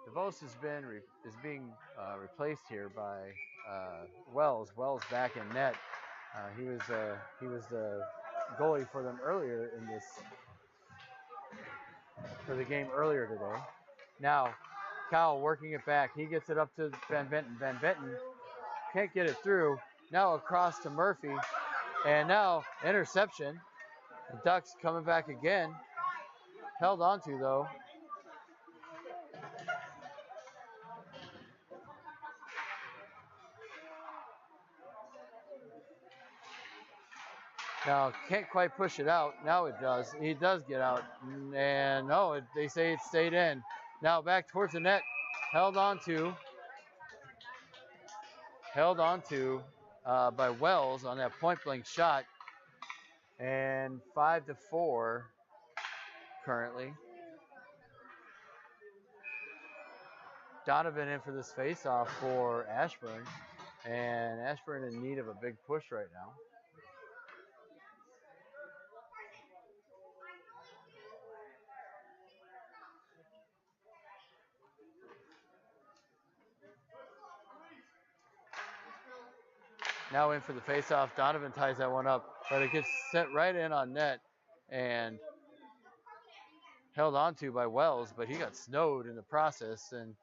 DeVos is being replaced here by Wells. Wells back in net. He was the goalie for them earlier for the game earlier today. Now Kyle working it back. He gets it up to Van Benton. Van Benton can't get it through. Now across to Murphy, and now interception. The Ducks coming back again. Held on to though. Now, can't quite push it out. Now it does. He does get out. And no, they say it stayed in. Now back towards the net. Held on to by Wells on that point blank shot. And 5-4 currently. Donovan in for this face-off for Ashburn. And Ashburn in need of a big push right now. Now in for the face-off. Donovan ties that one up, but it gets sent right in on net and held on to by Wells, but he got snowed in the process. And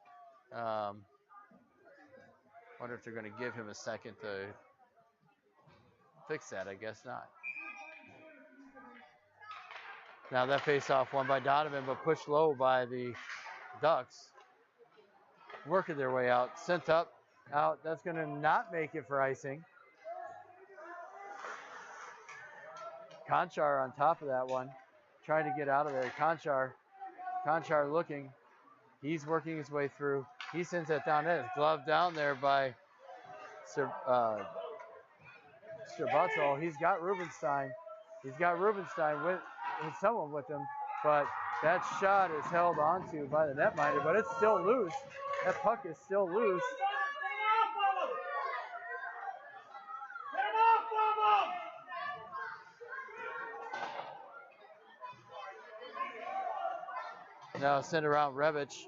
wonder if they're going to give him a second to fix that. I guess not. Now that face-off won by Donovan, but pushed low by the Ducks. Working their way out. Sent up. Out. That's going to not make it for icing. Conchar on top of that one, trying to get out of there. Conchar looking. He's working his way through. He sends that down there. It's gloved down there by Strabutzel. He's got Rubenstein. With someone with him, but that shot is held onto by the netminder, but it's still loose. That puck is still loose. Now send around Revich.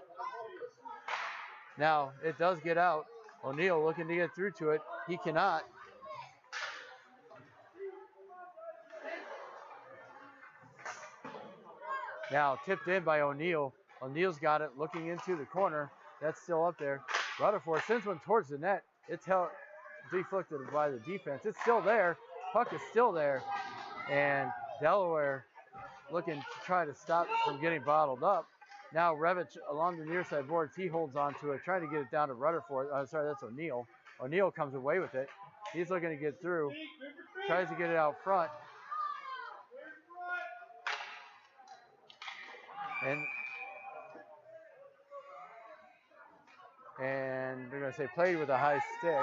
Now it does get out. O'Neal looking to get through to it. He cannot. Now tipped in by O'Neal. O'Neill's got it, looking into the corner. That's still up there. Rutherford sends one towards the net. It's held, deflected by the defense. It's still there. Puck is still there. And Delaware looking to try to stop from getting bottled up. Now Revich along the near side boards. He holds on to it, trying to get it down to Rutherford. Sorry, that's O'Neill. O'Neill comes away with it. He's looking to get through. Tries to get it out front. And they're going to say played with a high stick.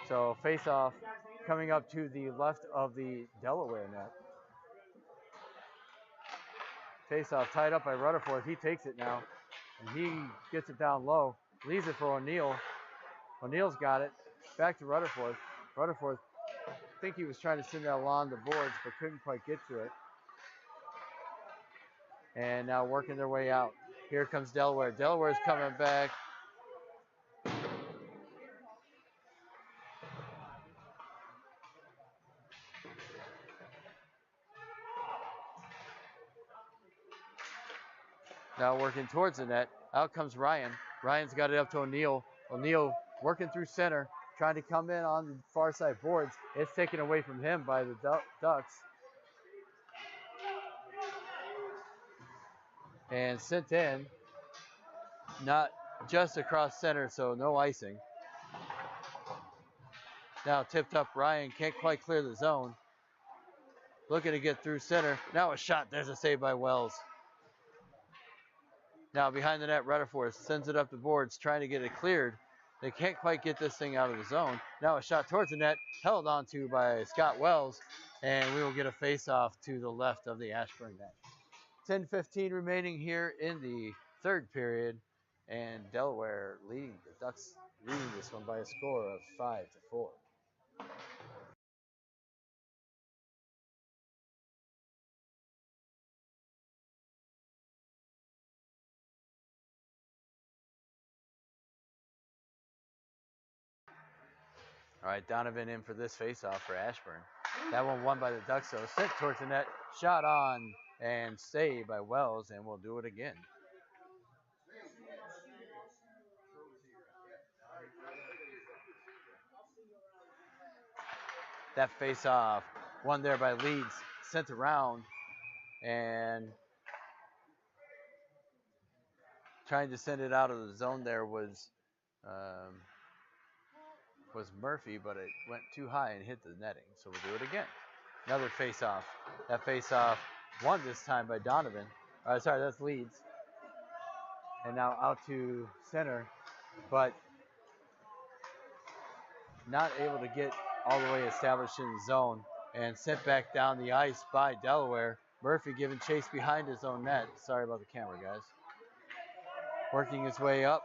So face-off coming up to the left of the Delaware net. Face-off tied up by Rutherford. He takes it now, and he gets it down low. Leaves it for O'Neill. O'Neill's got it. Back to Rutherford. Rutherford, I think he was trying to send that along the boards, but couldn't quite get to it. And now working their way out. Here comes Delaware. Delaware's coming back. Now working towards the net. Out comes Ryan. Ryan's got it up to O'Neill. O'Neill working through center, trying to come in on the far side boards. It's taken away from him by the Ducks. And sent in, not just across center, so no icing. Now tipped up, Ryan can't quite clear the zone. Looking to get through center. Now a shot, there's a save by Wells. Now behind the net, Rutherford sends it up the boards, trying to get it cleared. They can't quite get this thing out of the zone. Now a shot towards the net, held onto by Scott Wells, and we will get a face-off to the left of the Ashburn net. 10:15 remaining here in the third period, and Delaware leading, the Ducks leading this one by a score of 5-4. All right, Donovan in for this face-off for Ashburn. That one won by the Ducks, though. Sent towards the net, shot on, and saved by Wells, and we'll do it again. That face-off won there by Leeds, sent around, and trying to send it out of the zone there was Murphy, but it went too high and hit the netting. So we'll do it again. Another face-off. That face-off won this time by Donovan. Sorry, that's Leeds. And now out to center, but not able to get all the way established in the zone, and sent back down the ice by Delaware. Murphy giving chase behind his own net. Sorry about the camera, guys. Working his way up.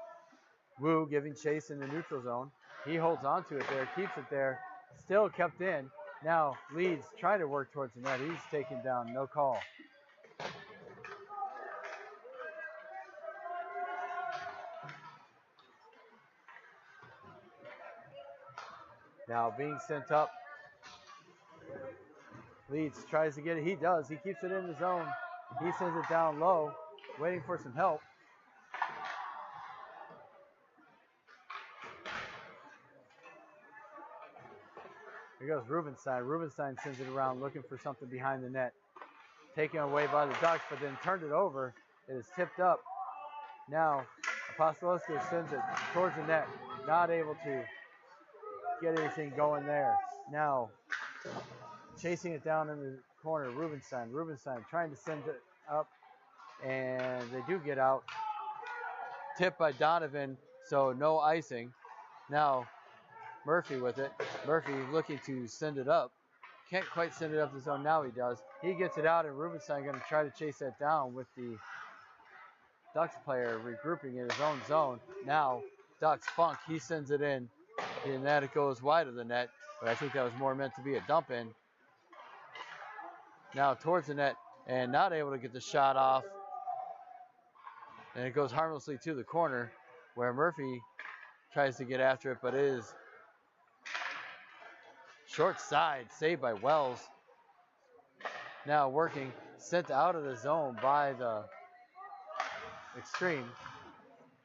Wu giving chase in the neutral zone. He holds on to it there, keeps it there, still kept in. Now Leeds trying to work towards the net. He's taken down, no call. Now being sent up. Leeds tries to get it. He does. He keeps it in the zone. He sends it down low, waiting for some help. Here goes Rubenstein. Rubenstein sends it around, looking for something behind the net. Taken away by the Ducks, but then turned it over. It is tipped up. Now, Apostolowski sends it towards the net. Not able to get anything going there. Now, chasing it down in the corner, Rubenstein. Rubenstein trying to send it up, and they do get out. Tipped by Donovan, so no icing. Now, Murphy with it. Murphy looking to send it up. Can't quite send it up the zone. Now he does. He gets it out, and Rubenstein going to try to chase that down with the Ducks player regrouping in his own zone. Now, Ducks Funk, he sends it in, and that it goes wide of the net, but I think that was more meant to be a dump in. Now towards the net, and not able to get the shot off, and it goes harmlessly to the corner. where Murphy tries to get after it, but it is short side, saved by Wells. Now working, sent out of the zone by the Xtreme.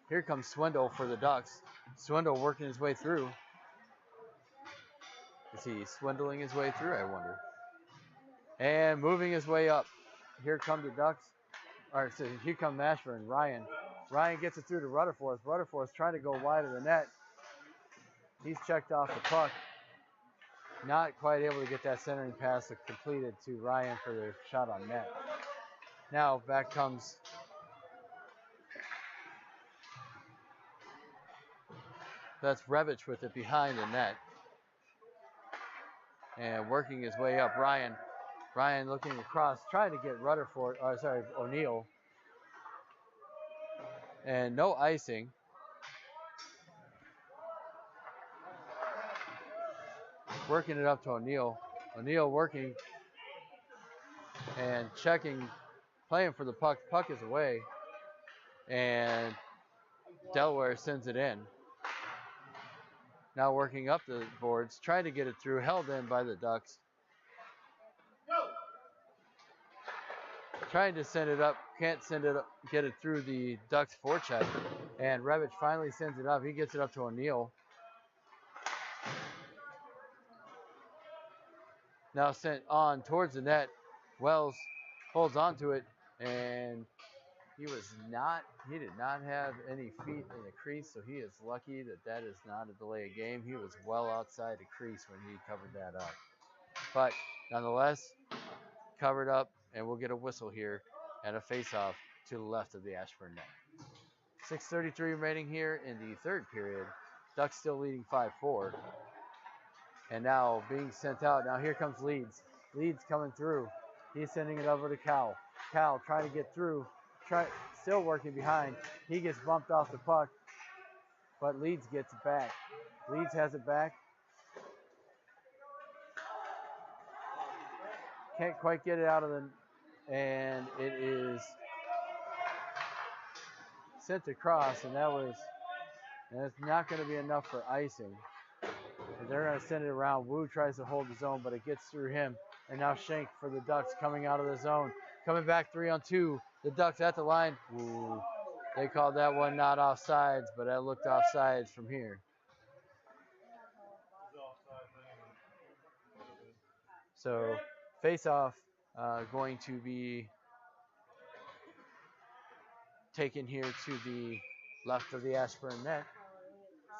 Here comes Swindle for the Ducks. Swindle working his way through. Is he swindling his way through, I wonder? And moving his way up. Here come the Ducks. All right, so here come Ashburn. Ryan gets it through to Rutherford. Rutherford's trying to go wide of the net. He's checked off the puck. Not quite able to get that centering pass completed to Ryan for the shot on net. Now back comes that's Revich with it behind the net. And working his way up, Ryan looking across, trying to get O'Neill. And no icing. Working it up to O'Neill. O'Neill working and checking, playing for the puck. Puck is away. And Delaware sends it in. Now working up the boards, trying to get it through, held in by the Ducks. Trying to send it up, can't send it up, get it through the Ducks forecheck. And Revich finally sends it up. He gets it up to O'Neill. Now sent on towards the net. Wells holds onto it, and he did not have any feet in the crease, so he is lucky that is not a delay of game. He was well outside the crease when he covered that up. But nonetheless, covered up, and we'll get a whistle here and a face-off to the left of the Ashburn net. 6:33 remaining here in the third period. Ducks still leading 5-4. And now being sent out. Now here comes Leeds. Leeds coming through. He's sending it over to Cal. Cal trying to get through. Still working behind. He gets bumped off the puck, but Leeds gets it back. Leeds has it back. Can't quite get it out of and it is sent across, and it's not going to be enough for icing. They're going to send it around. Wu tries to hold the zone, but it gets through him. And now Shank for the Ducks coming out of the zone. Coming back 3-on-2. The Ducks at the line. Ooh, they called that one not offsides, but that looked offsides from here. So face-off going to be taken here to the left of the Ashburn net.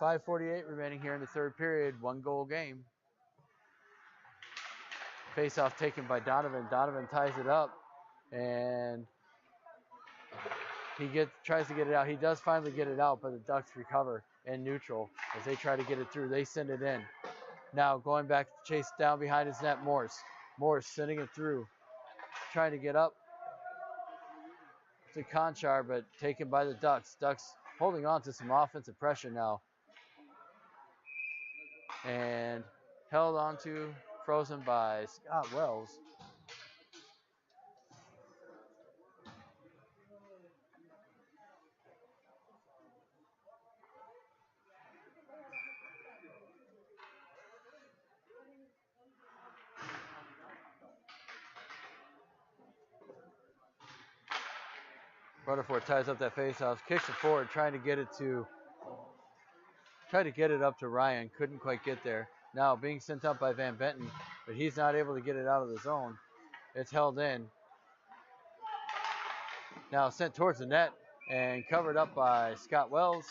5:48 remaining here in the third period. 1-goal game. Face-off taken by Donovan. Donovan ties it up, and he tries to get it out. He does finally get it out, but the Ducks recover in neutral as they try to get it through. They send it in. Now going back to chase down behind his net, Morse. Morse sending it through. Trying to get up to Conchar, but taken by the Ducks. Ducks holding on to some offensive pressure now. And held onto, frozen by Scott Wells. Rutherford ties up that faceoff, kicks it forward, trying to get it up to Ryan. Couldn't quite get there. Now being sent up by Van Benton, but he's not able to get it out of the zone. It's held in. Now sent towards the net and covered up by Scott Wells,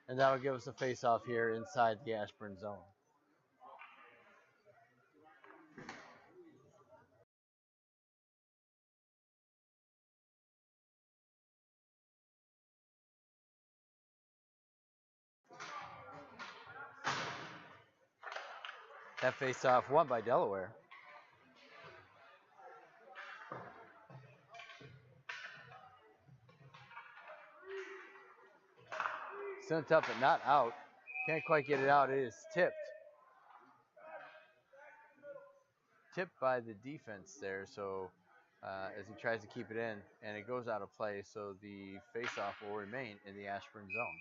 and that'll give us a face-off here inside the Ashburn zone. That face-off won by Delaware. Sent up but not out. Can't quite get it out. It is tipped. Tipped by the defense there, so as he tries to keep it in, and it goes out of play, so the face-off will remain in the Ashburn zone.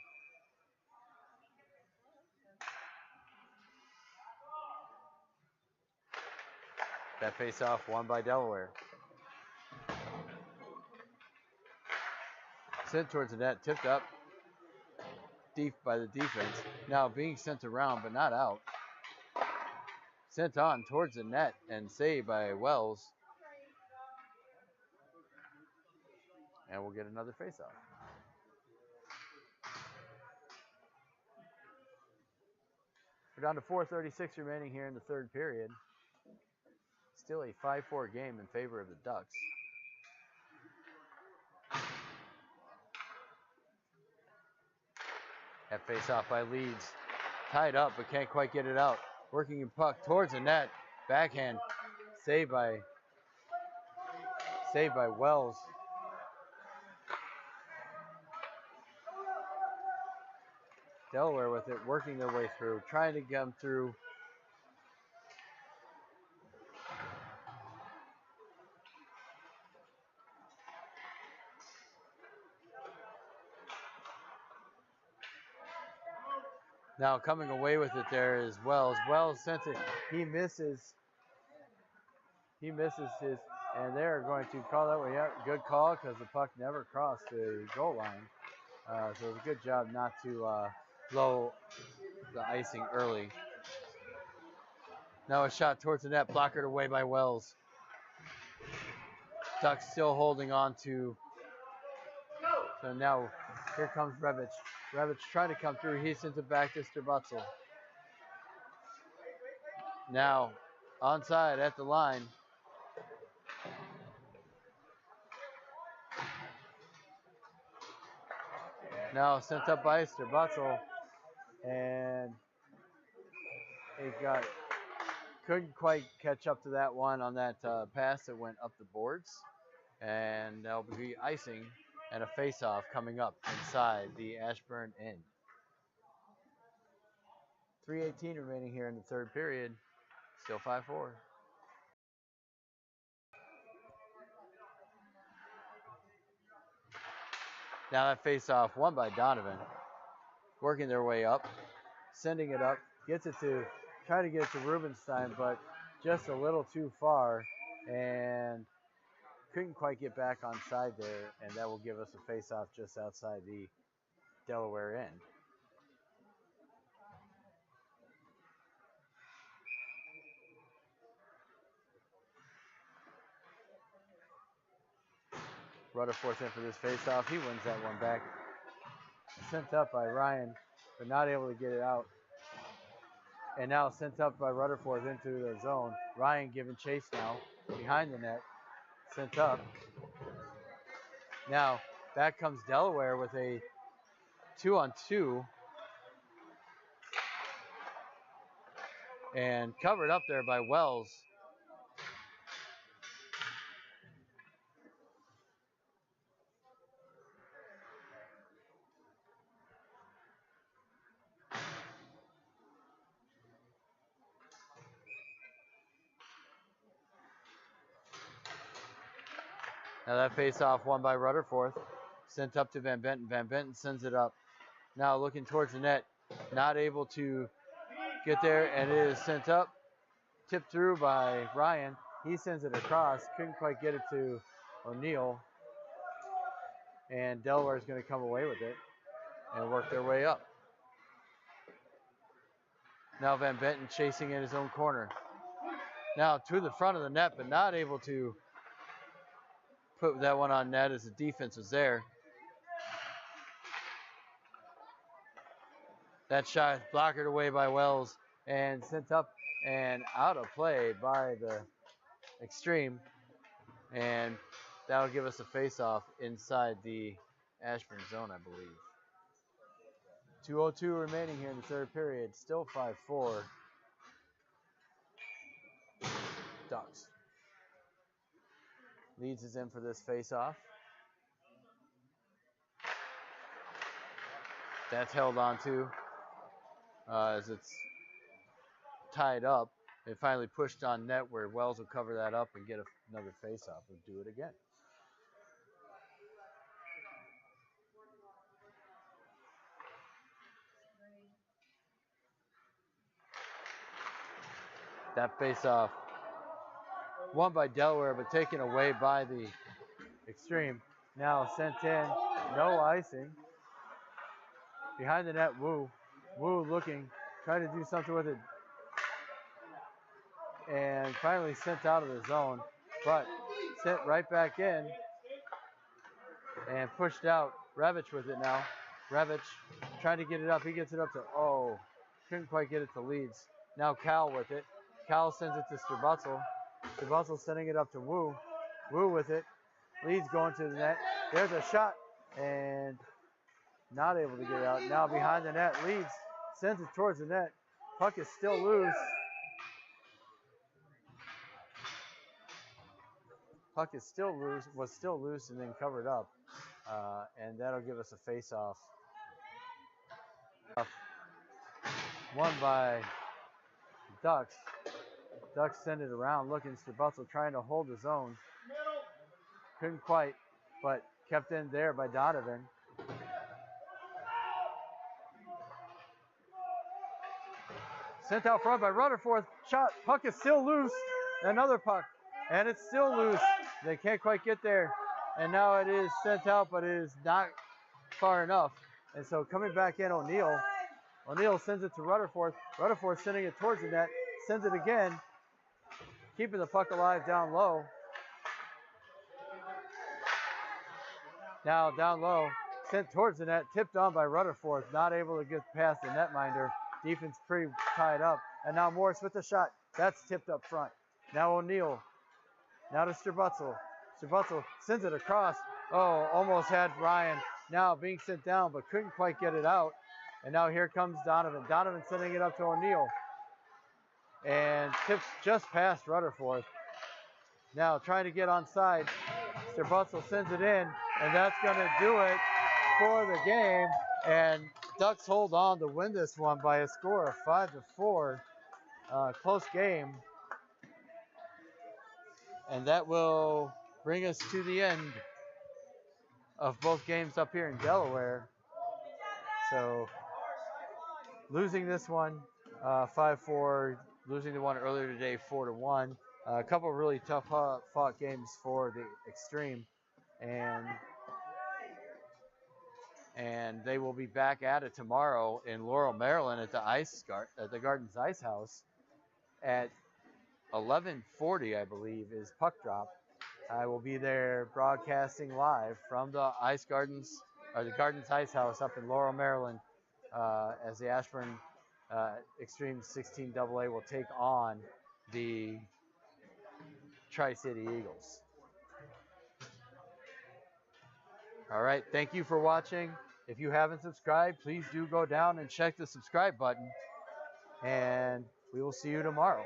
That face-off won by Delaware. Sent towards the net, tipped up deep by the defense. Now being sent around, but not out. Sent on towards the net and saved by Wells. And we'll get another face-off. We're down to 4:36 remaining here in the third period. Still a 5-4 game in favor of the Ducks. That face-off by Leeds. Tied up, but can't quite get it out. Working in puck towards the net. Backhand. Saved by Wells. Delaware with it, working their way through, trying to come through. Now coming away with it there is Wells. Wells sends it. He misses his, and they're going to call that one. Yeah, good call because the puck never crossed the goal line. So it was a good job not to blow the icing early. Now a shot towards the net, blockered away by Wells. Ducks still holding on to. So now here comes Rebic. Rebic trying to come through. He sends it back to Strabutzel. Now onside at the line. Now sent up by Strabutzel, and couldn't quite catch up to that one on that pass that went up the boards, and that'll be icing and a face-off coming up inside the Ashburn end. 3:18 remaining here in the third period, still 5-4. Now that face-off won by Donovan. Working their way up, sending it up, trying to get it to Rubenstein, but just a little too far, and couldn't quite get back on side there, and that will give us a face-off just outside the Delaware end. Rutherford in for this face-off. He wins that one back. Sent up by Ryan, but not able to get it out. And now sent up by Rutherford into the zone. Ryan giving chase now behind the net. Sent up. Now back comes Delaware with a 2-on-2. And covered up there by Wells. Now that face-off won by Rutherford. Sent up to Van Benton. Van Benton sends it up. Now looking towards the net. Not able to get there, and it is sent up. Tipped through by Ryan. He sends it across. Couldn't quite get it to O'Neill. And Delaware is going to come away with it and work their way up. Now Van Benton chasing in his own corner. Now to the front of the net, but not able to put that one on net as the defense was there. That shot blockered away by Wells and sent up and out of play by the Xtreme. And that'll give us a face-off inside the Ashburn zone, I believe. 2:02 remaining here in the third period. Still 5-4. Ducks. Leeds is in for this face-off. That's held on to as it's tied up. They finally pushed on net where Wells will cover that up and get another face-off and do it again. That face-off won by Delaware, but taken away by the Xtreme. Now sent in, no icing. Behind the net, Wu. Wu looking, trying to do something with it. And finally sent out of the zone, but sent right back in and pushed out. Revich with it now. Revich trying to get it up. He gets it up to, oh, couldn't quite get it to Leeds. Now Cal with it. Cal sends it to Strabutzel. Strabutzel sending it up to Wu. Wu with it. Leeds going to the net. There's a shot and not able to get it out. Now behind the net, Leeds sends it towards the net. Puck is still loose. Puck is still loose, was still loose and then covered up. And that'll give us a face-off. Won by Ducks. Ducks send it around, looking. Strabutzel trying to hold his own. Couldn't quite, but kept in there by Donovan. Sent out front by Rutherford. Shot. Puck is still loose. Another puck. And it's still loose. They can't quite get there. And now it is sent out, but it is not far enough. And so coming back in, O'Neill. O'Neill sends it to Rutherford. Rutherford sending it towards the net. Sends it again. Keeping the puck alive down low. Now down low. Sent towards the net. Tipped on by Rutherford. Not able to get past the netminder. Defense pretty tied up. And now Morris with the shot. That's tipped up front. Now O'Neill. Now to Strabutzel. Strabutzel sends it across. Oh, almost had Ryan. Now being sent down, but couldn't quite get it out. And now here comes Donovan. Donovan sending it up to O'Neill. And tips just past Rutherford. Now trying to get onside. Strabutzel sends it in, and that's going to do it for the game. And Ducks hold on to win this one by a score of 5-4. Close game. And that will bring us to the end of both games up here in Delaware. So losing this one 5-4, losing the one earlier today 4-1. A couple of really tough fought games for the Xtreme, and they will be back at it tomorrow in Laurel, Maryland at the Gardens Ice House at 11:40, I believe, is puck drop. I will be there broadcasting live from the Gardens Ice House up in Laurel, Maryland, as the Ashburn Xtreme 16 AA will take on the Tri-City Eagles. All right, thank you for watching. If you haven't subscribed, please do go down and check the subscribe button, and we will see you tomorrow.